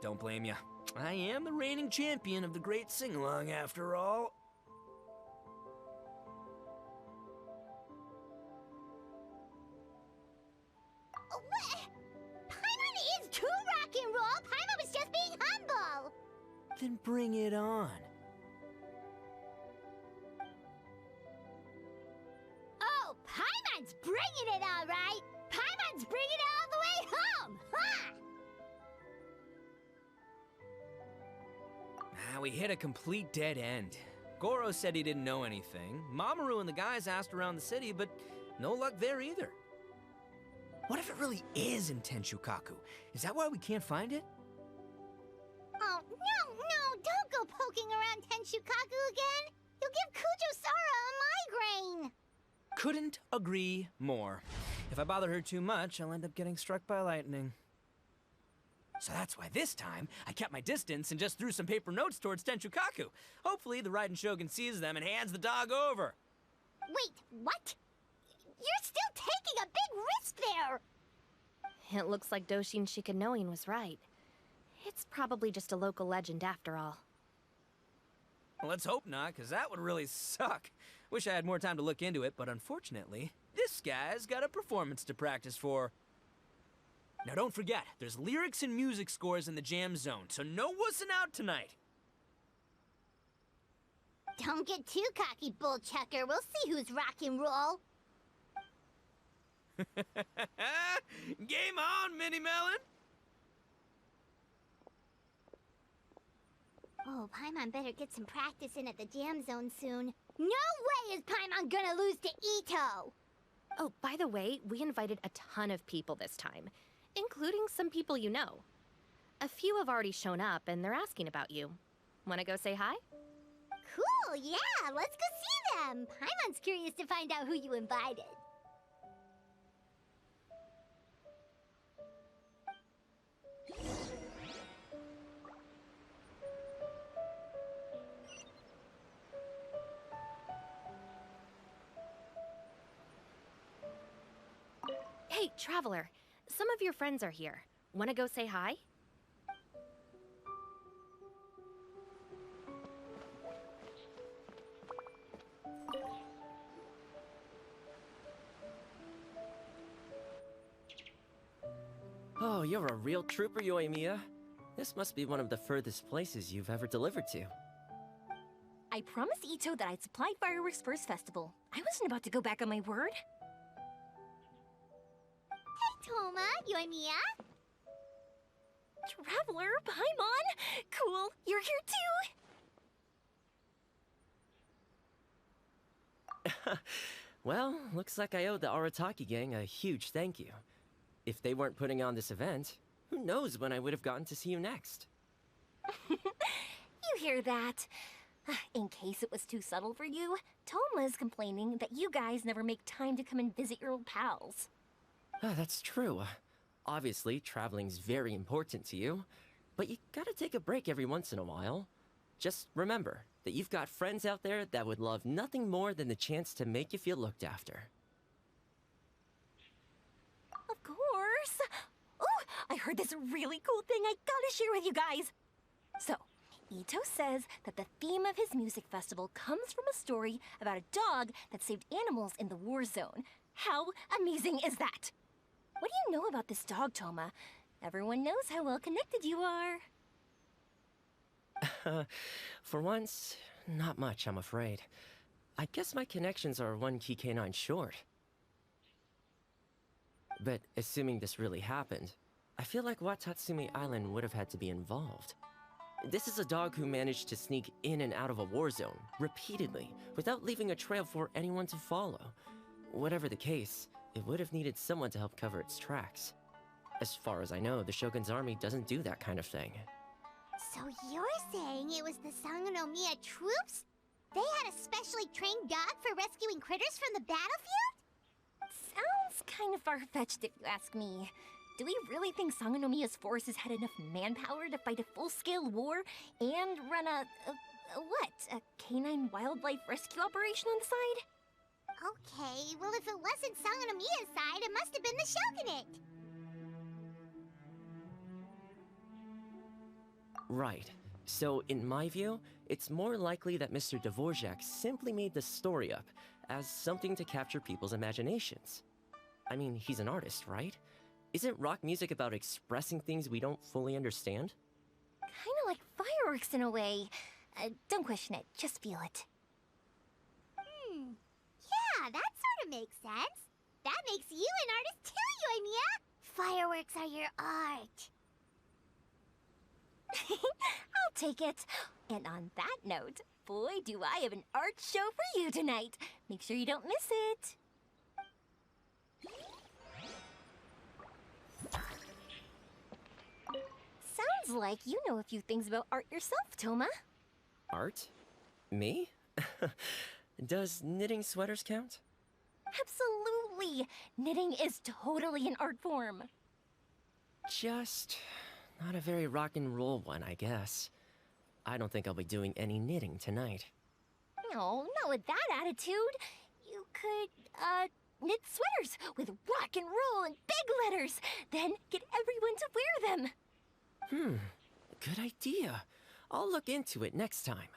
Don't blame ya. I am the reigning champion of the great sing-along after all. Paimon is too rock and roll. Paimon was just being humble. Then bring it on. Oh, Paimon's bringing it all right. Paimon's bringing it all the way home. Ha! We hit a complete dead end. Goro said he didn't know anything. Mamoru and the guys asked around the city, but no luck there either. What if it really is in Tenshukaku? Is that why we can't find it? Oh, no, don't go poking around Tenshukaku again. You'll give Kujo-Sara a migraine. Couldn't agree more. If I bother her too much, I'll end up getting struck by lightning. So that's why this time, I kept my distance and just threw some paper notes towards Tenshukaku. Hopefully, the Raiden Shogun sees them and hands the dog over. Wait, what? You're still taking a big risk there! It looks like Doshin Shikanoin was right. It's probably just a local legend after all. Well, let's hope not, because that would really suck. Wish I had more time to look into it, but unfortunately, this guy's got a performance to practice for. Now don't forget, there's lyrics and music scores in the jam zone, so no wussing out tonight. Don't get too cocky, bullchucker. We'll see who's rock and roll. Game on, Mini Melon! Oh, Paimon better get some practice in at the jam zone soon. No way is Paimon gonna lose to Ito! Oh, by the way, we invited a ton of people this time, including some people you know. A few have already shown up, and they're asking about you. Wanna go say hi? Cool, yeah, let's go see them. Paimon's curious to find out who you invited. Hey, Traveler, some of your friends are here. Wanna go say hi? Oh, you're a real trooper, Yoimiya. This must be one of the furthest places you've ever delivered to. I promised Ito that I'd supply fireworks for his festival. I wasn't about to go back on my word. Hey, Toma, Yoimiya. Traveler, Paimon! Cool, you're here too! Well, looks like I owe the Arataki gang a huge thank you. If they weren't putting on this event, who knows when I would have gotten to see you next. You hear that? In case it was too subtle for you, Toma's complaining that you guys never make time to come and visit your old pals. That's true. Obviously, traveling's very important to you, but you gotta take a break every once in a while. Just remember that you've got friends out there that would love nothing more than the chance to make you feel looked after. Of course! Oh, I heard this really cool thing I gotta share with you guys! So, Ito says that the theme of his music festival comes from a story about a dog that saved animals in the war zone. How amazing is that? What do you know about this dog, Toma? Everyone knows how well connected you are. For once, not much, I'm afraid. I guess my connections are one key canine short. But assuming this really happened, I feel like Watatsumi Island would have had to be involved. This is a dog who managed to sneak in and out of a war zone, repeatedly, without leaving a trail for anyone to follow. Whatever the case, it would have needed someone to help cover its tracks. As far as I know, the Shogun's army doesn't do that kind of thing. So you're saying it was the Sangonomiya troops? They had a specially trained dog for rescuing critters from the battlefield? Sounds kind of far-fetched if you ask me. Do we really think Sangonomiya's forces had enough manpower to fight a full-scale war and run a canine wildlife rescue operation on the side? Okay, well if it wasn't Sangonomiya's side, it must have been the Shogunate. Right. So, in my view, it's more likely that Mr. Dvorak simply made the story up as something to capture people's imaginations. I mean, he's an artist, right? Isn't rock music about expressing things we don't fully understand? Kinda like fireworks in a way. Don't question it, just feel it. Yeah, that sort of makes sense. That makes you an artist too, Yoimiya. Fireworks are your art. I'll take it. And on that note, boy, do I have an art show for you tonight. Make sure you don't miss it. Sounds like you know a few things about art yourself, Toma. Art? Me? Does knitting sweaters count? Absolutely! Knitting is totally an art form. Just not a very rock and roll one, I guess. I don't think I'll be doing any knitting tonight. No, not with that attitude. You could, knit sweaters with rock and roll and big letters, then get everyone to wear them. Good idea. I'll look into it next time.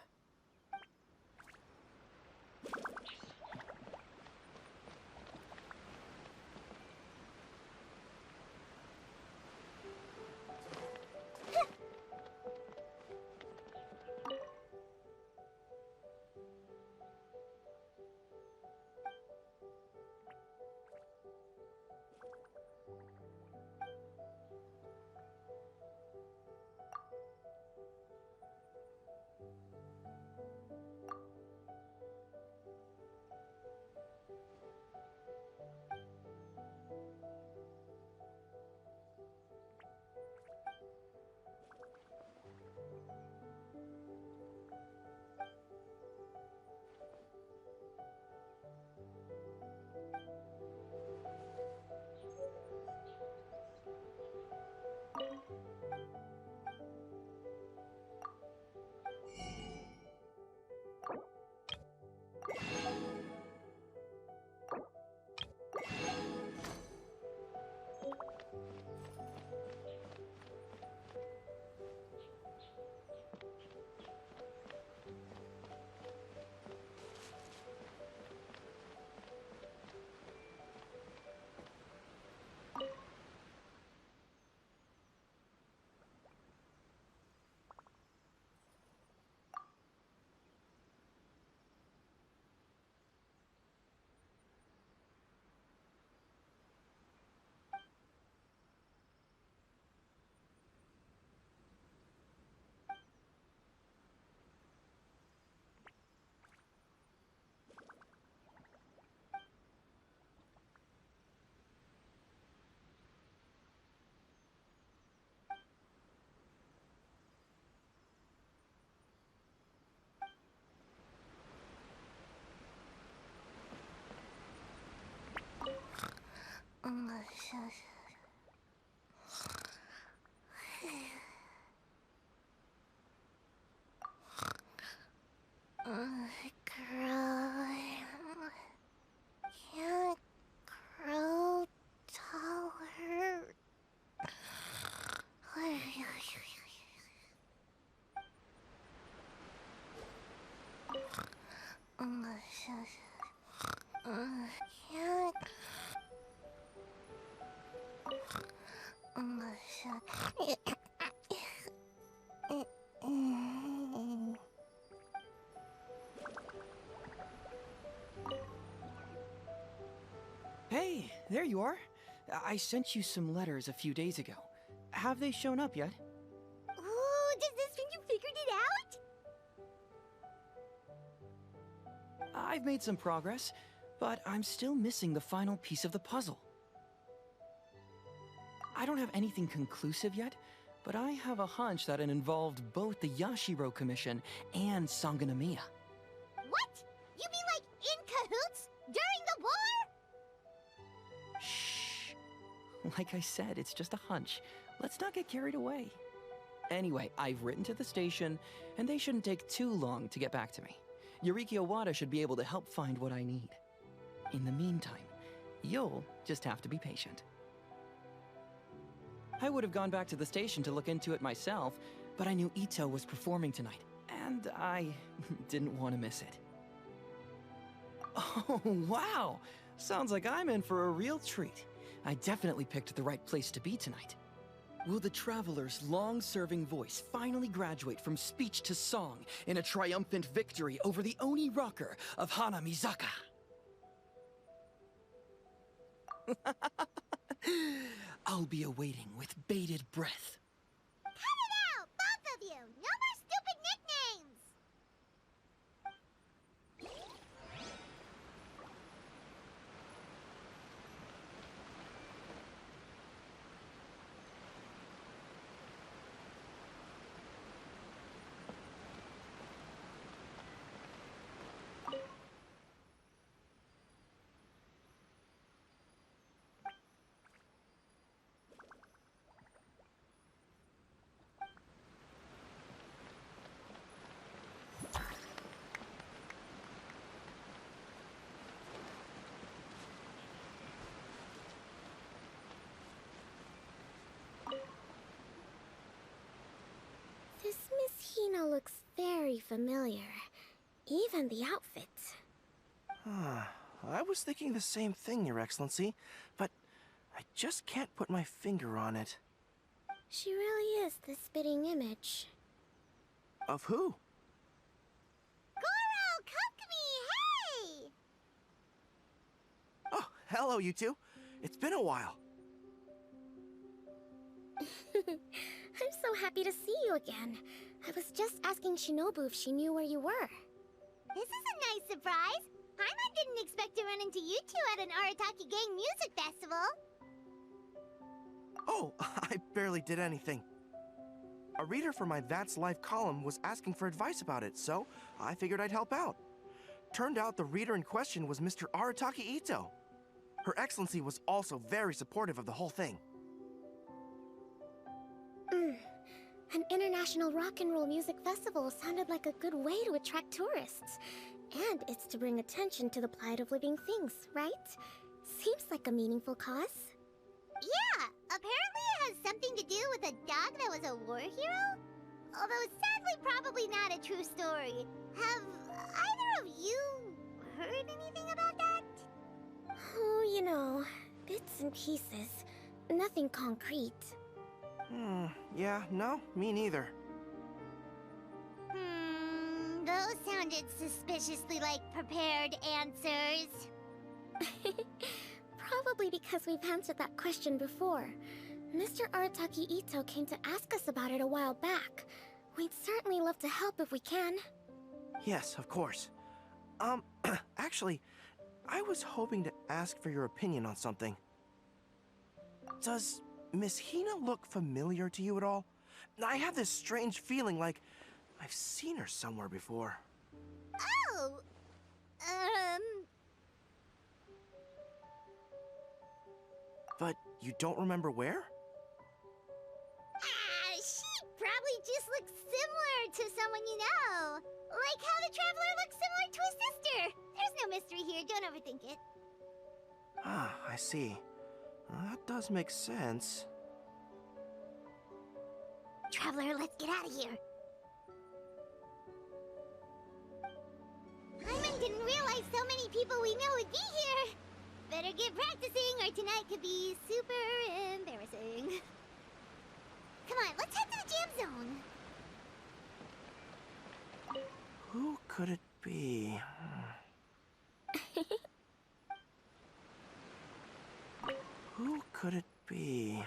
Can't grow taller. Can't Hey, there you are. I sent you some letters a few days ago. Have they shown up yet? Ooh, does this mean you figured it out? I've made some progress, but I'm still missing the final piece of the puzzle. I don't have anything conclusive yet, but I have a hunch that it involved both the Yashiro Commission and Sangonomiya. What? You mean like in cahoots? During the war? Shh. Like I said, it's just a hunch. Let's not get carried away. Anyway, I've written to the station, and they shouldn't take too long to get back to me. Yuriki Owada should be able to help find what I need. In the meantime, you'll just have to be patient. I would have gone back to the station to look into it myself, but I knew Ito was performing tonight, and I didn't want to miss it. Oh, wow! Sounds like I'm in for a real treat. I definitely picked the right place to be tonight. Will the Traveler's long-serving voice finally graduate from speech to song in a triumphant victory over the Oni rocker of Hanamizaka? I'll be awaiting with bated breath. Cut it out, both of you! No more stupid nicknames! This Miss Hina looks very familiar. Even the outfit. I was thinking the same thing, Your Excellency, but I just can't put my finger on it. She really is the spitting image. Of who? Goro, Kokumi, hey! Oh, hello, you two. It's been a while. I'm so happy to see you again. I was just asking Shinobu if she knew where you were. This is a nice surprise. Paimon didn't expect to run into you two at an Arataki Gang music festival. Oh, I barely did anything. A reader for my That's Life column was asking for advice about it, so I figured I'd help out. Turned out the reader in question was Mr. Arataki Ito. Her Excellency was also very supportive of the whole thing. An international rock and roll music festival sounded like a good way to attract tourists. And it's to bring attention to the plight of living things, right? Seems like a meaningful cause. Yeah, apparently it has something to do with a dog that was a war hero? Although sadly probably not a true story. Have either of you heard anything about that? Oh, you know, bits and pieces. Nothing concrete. Yeah, no, me neither. Those sounded suspiciously like prepared answers. Probably because we've answered that question before. Mr. Arataki Ito came to ask us about it a while back. We'd certainly love to help if we can. Yes, of course. Actually, I was hoping to ask for your opinion on something. Does Miss Hina look familiar to you at all? I have this strange feeling like I've seen her somewhere before. Oh! But you don't remember where? She probably just looks similar to someone you know. Like how the Traveler looks similar to his sister. There's no mystery here, don't overthink it. Ah, I see. That does make sense. Traveler, let's get out of here. Paimon didn't realize so many people we know would be here. Better get practicing or tonight could be super embarrassing. could it be? Who could it be?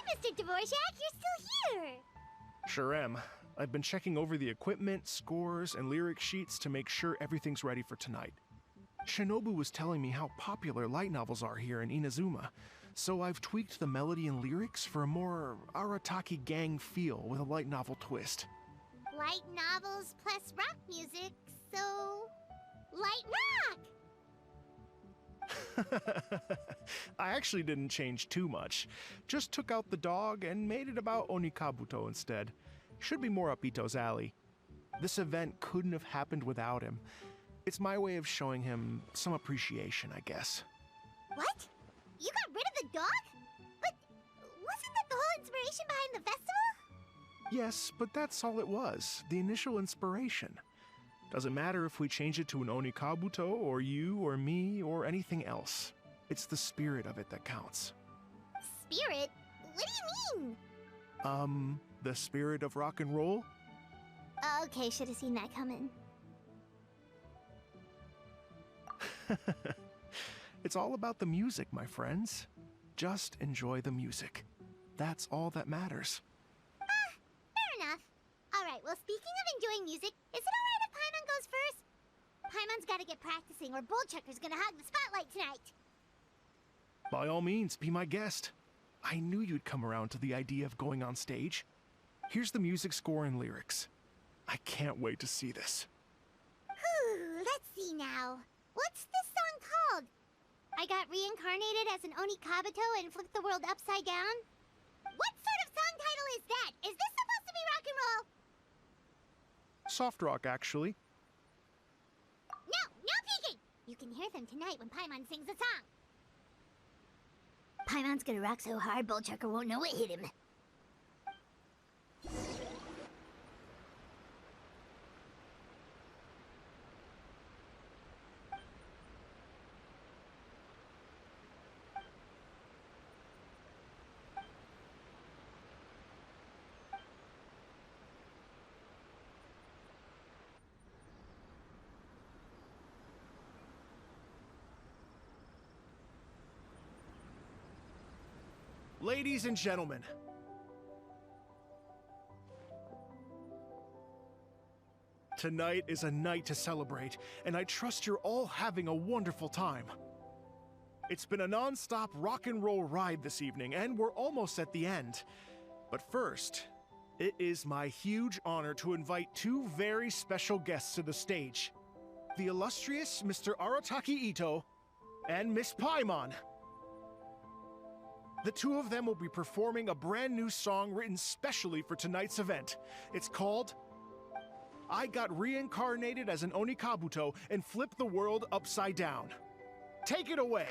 Mr. Dvorak, you're still here! Sure am. I've been checking over the equipment, scores, and lyric sheets to make sure everything's ready for tonight. Shinobu was telling me how popular light novels are here in Inazuma, so I've tweaked the melody and lyrics for a more Arataki gang feel with a light novel twist. Light novels plus rock music, so... light rock! I actually didn't change too much. Just took out the dog and made it about Onikabuto instead. Should be more up Ito's alley. This event couldn't have happened without him. It's my way of showing him some appreciation, I guess. What? You got rid of the dog? But wasn't that the whole inspiration behind the festival? Yes, but that's all it was. The initial inspiration. Doesn't matter if we change it to an Onikabuto, or you, or me, or anything else. It's the spirit of it that counts. Spirit? What do you mean? The spirit of rock and roll? Okay, should have seen that coming. It's all about the music, my friends. Just enjoy the music. That's all that matters. Fair enough. Alright, well, speaking of enjoying music, is it alright if Paimon goes first? Paimon's gotta get practicing, or Bullchucker's gonna hog the spotlight tonight. By all means, be my guest. I knew you'd come around to the idea of going on stage. Here's the music score and lyrics. I can't wait to see this. Let's see now. What's this song called? I got reincarnated as an Onikabuto and flipped the world upside down? What sort of song title is that? Is this supposed to be rock and roll? Soft rock, actually. No peeking! You can hear them tonight when Paimon sings the song. Paimon's gonna rock so hard, Bullchucker won't know it hit him. Ladies and gentlemen, tonight is a night to celebrate, and I trust you're all having a wonderful time. It's been a non-stop rock and roll ride this evening, and we're almost at the end. But first, it is my huge honor to invite two very special guests to the stage. The illustrious Mr. Arataki Ito and Miss Paimon. The two of them will be performing a brand new song written specially for tonight's event. It's called I Got Reincarnated as an Onikabuto and Flipped the World Upside Down. Take it away!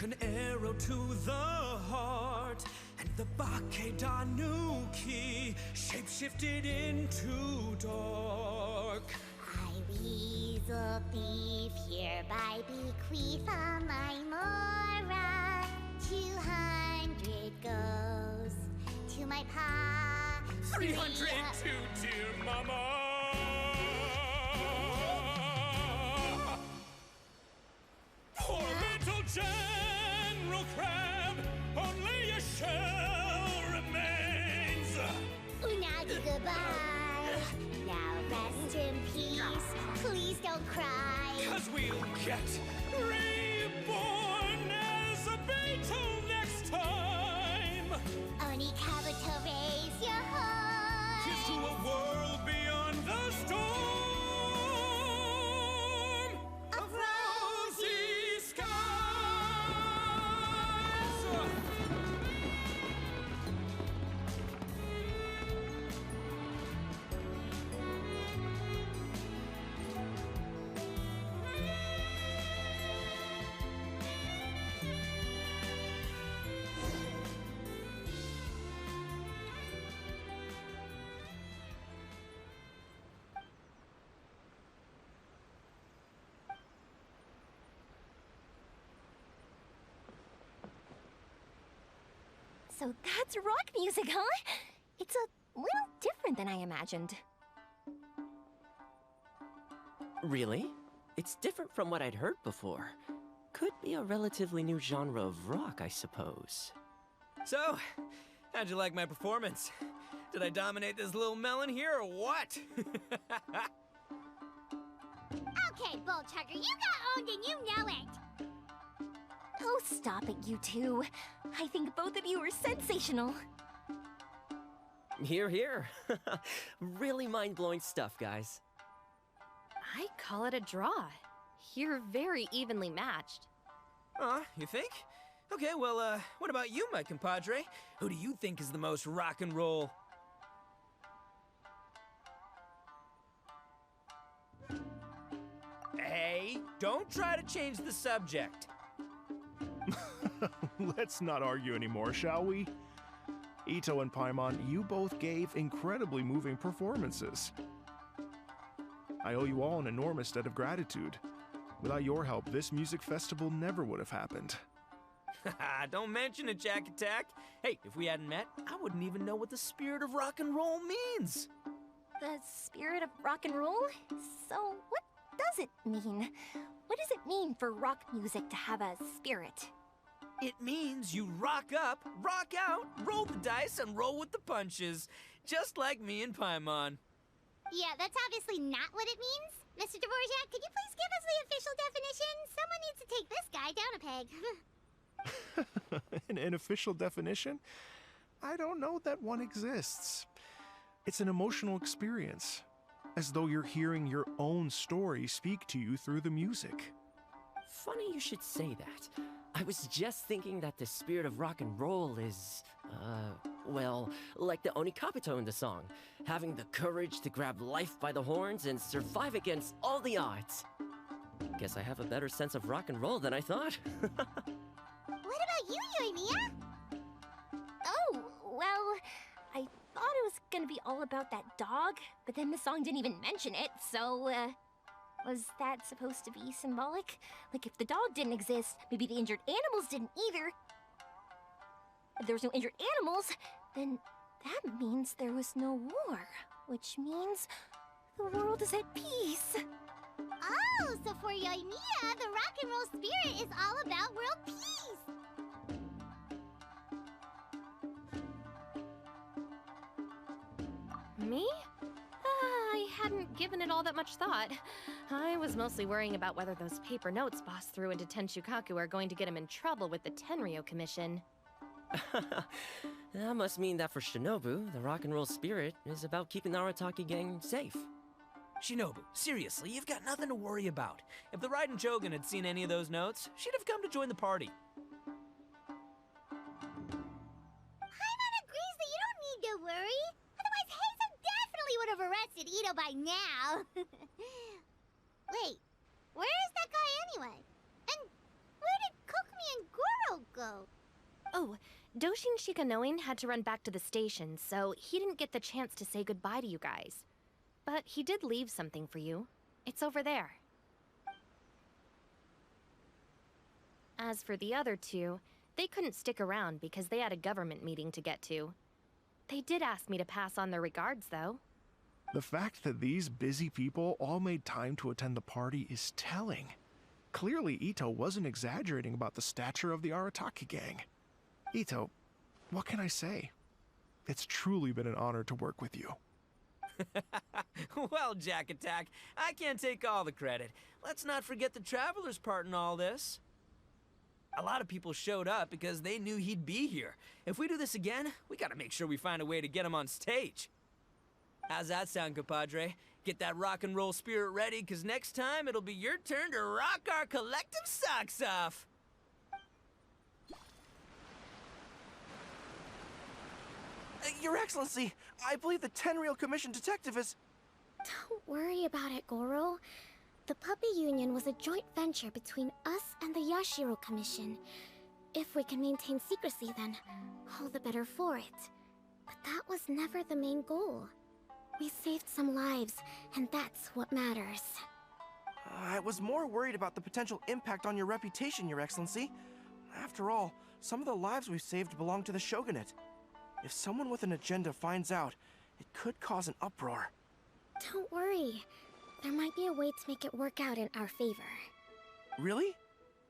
An arrow to the heart, and The Bakedanuki shapeshifted into dark. I, weasel thief, hereby bequeath all my mora. 200 goes to my pa. 300 to dear mama. Poor little General Crab, only a shell remains. Unagi, goodbye. Now rest in peace. Please don't cry. 'Cause we'll get reborn as a beetle next time. Only Kabuto, raise your heart. Here's to a world beyond the storm of rosy skies. So that's rock music, huh? It's a little different than I imagined. Really? It's different from what I'd heard before. Could be a relatively new genre of rock, I suppose. So, how'd you like my performance? Did I dominate this little melon here, or what? Okay, Bull Chugger, you got owned and you know it. Oh, stop it, you two. I think both of you are sensational. Here, here. Really mind-blowing stuff, guys. I call it a draw. You're very evenly matched. You think? Okay, well, what about you, my compadre? Who do you think is the most rock and roll? Hey, don't try to change the subject. Let's not argue anymore, shall we? Ito and Paimon, you both gave incredibly moving performances. I owe you all an enormous debt of gratitude. Without your help, this music festival never would have happened. Don't mention it, Jack Attack. Hey, if we hadn't met, I wouldn't even know what the spirit of rock and roll means. The spirit of rock and roll? So, what does it mean? What does it mean for rock music to have a spirit? It means you rock up, rock out, roll the dice, and roll with the punches. Just like me and Paimon. Yeah, that's obviously not what it means. Mr. Dvorak, could you please give us the official definition? Someone needs to take this guy down a peg. An official definition? I don't know that one exists. It's an emotional experience, as though you're hearing your own story speak to you through the music. Funny you should say that. I was just thinking that the spirit of rock and roll is, well, like the Onikabuto in the song, having the courage to grab life by the horns and survive against all the odds. Guess I have a better sense of rock and roll than I thought. What about you, Yoimiya? Oh, well, I thought it was gonna be all about that dog, but then the song didn't even mention it, so, was that supposed to be symbolic? Like, if the dog didn't exist, maybe the injured animals didn't either. If there was no injured animals, then that means there was no war, which means the world is at peace. Oh, so for Yoimiya, the rock and roll spirit is all about world peace. Me? I hadn't given it all that much thought. I was mostly worrying about whether those paper notes Boss threw into Tenshukaku are going to get him in trouble with the Tenryo Commission. That must mean that for Shinobu, the rock and roll spirit is about keeping the Arataki gang safe. Shinobu, seriously, you've got nothing to worry about. If the Raiden Chogan had seen any of those notes, she'd have come to join the party. Paimon agrees that you don't need to worry. Otherwise, Heizen definitely would have arrested Ito by now. Wait, where is that guy anyway? And where did Kokomi and Goro go? Oh, Doshin Shikanoin had to run back to the station, so he didn't get the chance to say goodbye to you guys. But he did leave something for you. It's over there. As for the other two, they couldn't stick around because they had a government meeting to get to. They did ask me to pass on their regards, though. The fact that these busy people all made time to attend the party is telling. Clearly, Ito wasn't exaggerating about the stature of the Arataki gang. Ito, what can I say? It's truly been an honor to work with you. Well, Jack Attack, I can't take all the credit. Let's not forget the Traveler's part in all this. A lot of people showed up because they knew he'd be here. If we do this again, we gotta make sure we find a way to get him on stage. How's that sound, compadre? Get that rock and roll spirit ready, because next time it'll be your turn to rock our collective socks off. Your Excellency, I believe the Tenryou Commission detective is... Don't worry about it, Goro. The Puppy Union was a joint venture between us and the Yashiro Commission. If we can maintain secrecy, then all the better for it. But that was never the main goal. We saved some lives, and that's what matters. I was more worried about the potential impact on your reputation, Your Excellency. After all, some of the lives we've saved belong to the Shogunate. If someone with an agenda finds out, it could cause an uproar. Don't worry. There might be a way to make it work out in our favor. Really?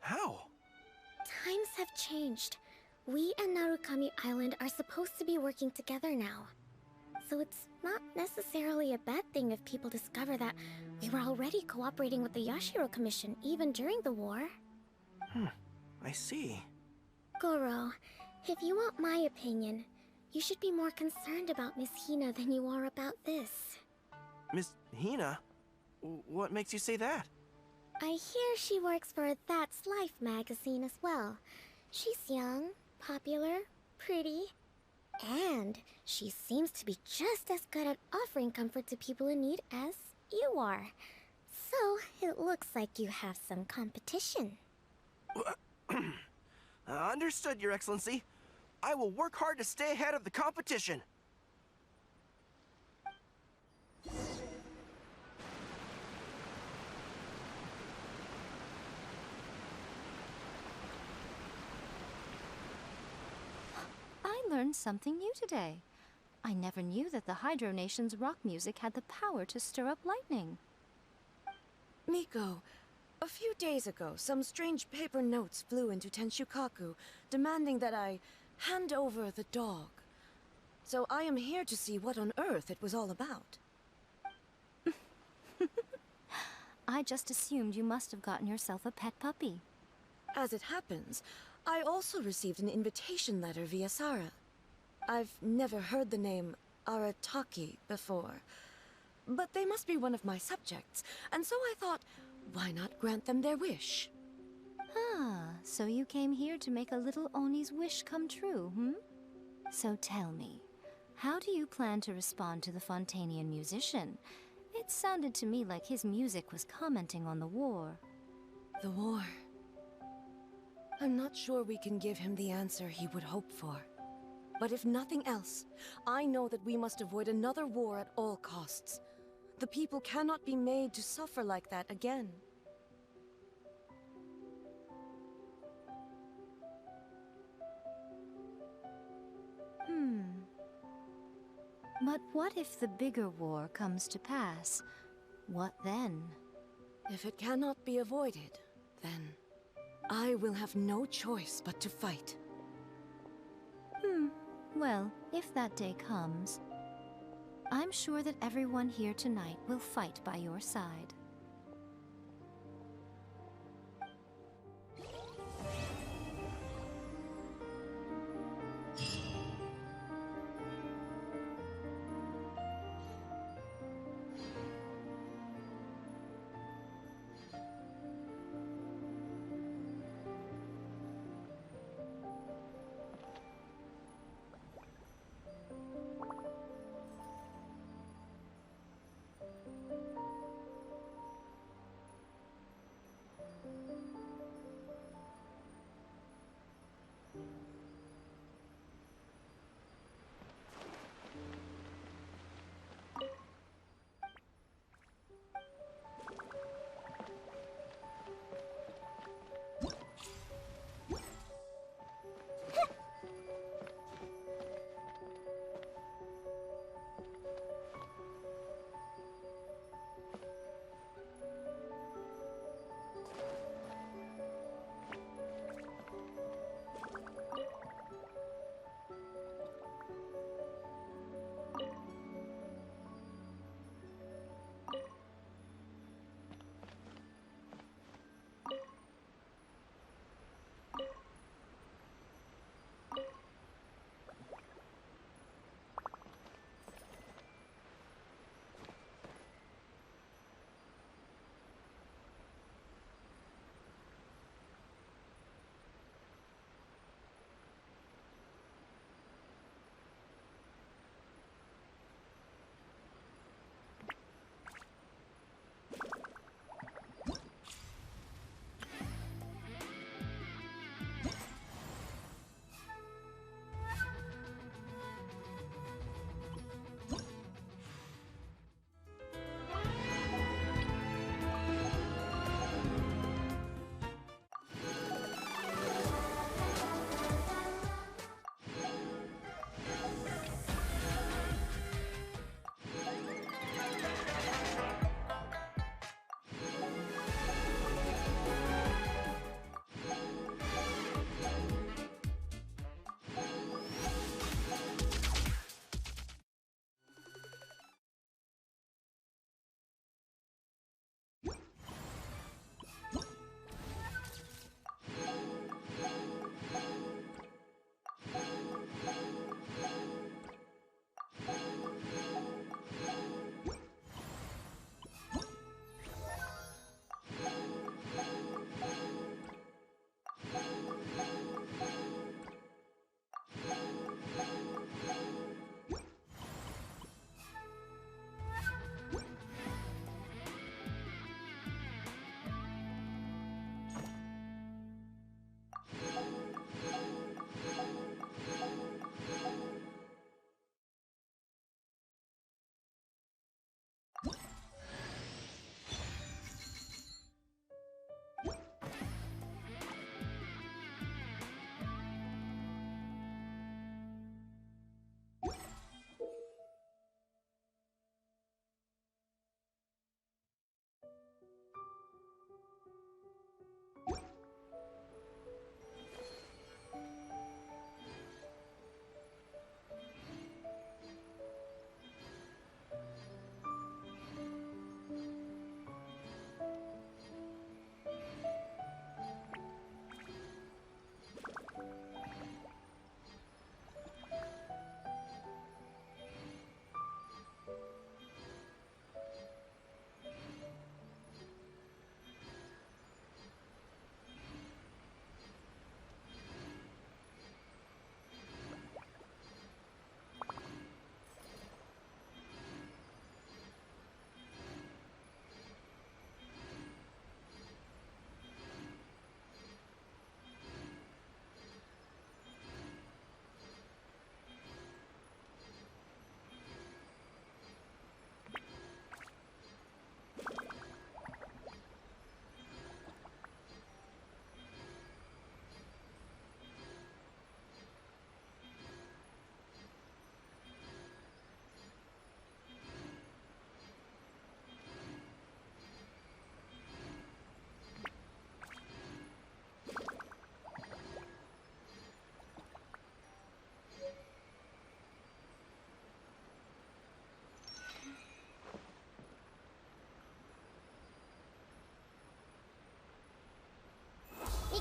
How? Times have changed. We and Narukami Island are supposed to be working together now. So it's not necessarily a bad thing if people discover that we were already cooperating with the Yashiro Commission even during the war. I see. Goro, if you want my opinion, you should be more concerned about Miss Hina than you are about this. Miss Hina? What makes you say that? I hear she works for That's Life magazine as well. She's young, popular, pretty, and she seems to be just as good at offering comfort to people in need as you are. So, it looks like you have some competition. Understood, Your Excellency. I will work hard to stay ahead of the competition. I learned something new today. I never knew that the Hydro Nation's rock music had the power to stir up lightning. Miko, a few days ago, some strange paper notes flew into Tenshukaku, demanding that I hand over the dog. So I am here to see what on earth it was all about. I just assumed you must have gotten yourself a pet puppy. As it happens, I also received an invitation letter via Sara. I've never heard the name Arataki before, but they must be one of my subjects, and so I thought, why not grant them their wish? Ah, so you came here to make a little Oni's wish come true, hmm? So tell me, how do you plan to respond to the Fontanian musician? It sounded to me like his music was commenting on the war. The war. I'm not sure we can give him the answer he would hope for. But if nothing else, I know that we must avoid another war at all costs. The people cannot be made to suffer like that again. But what if the bigger war comes to pass? What then? If it cannot be avoided, then I will have no choice but to fight. Well, if that day comes, I'm sure that everyone here tonight will fight by your side.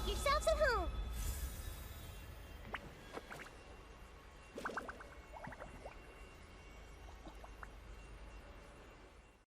yourselves at home.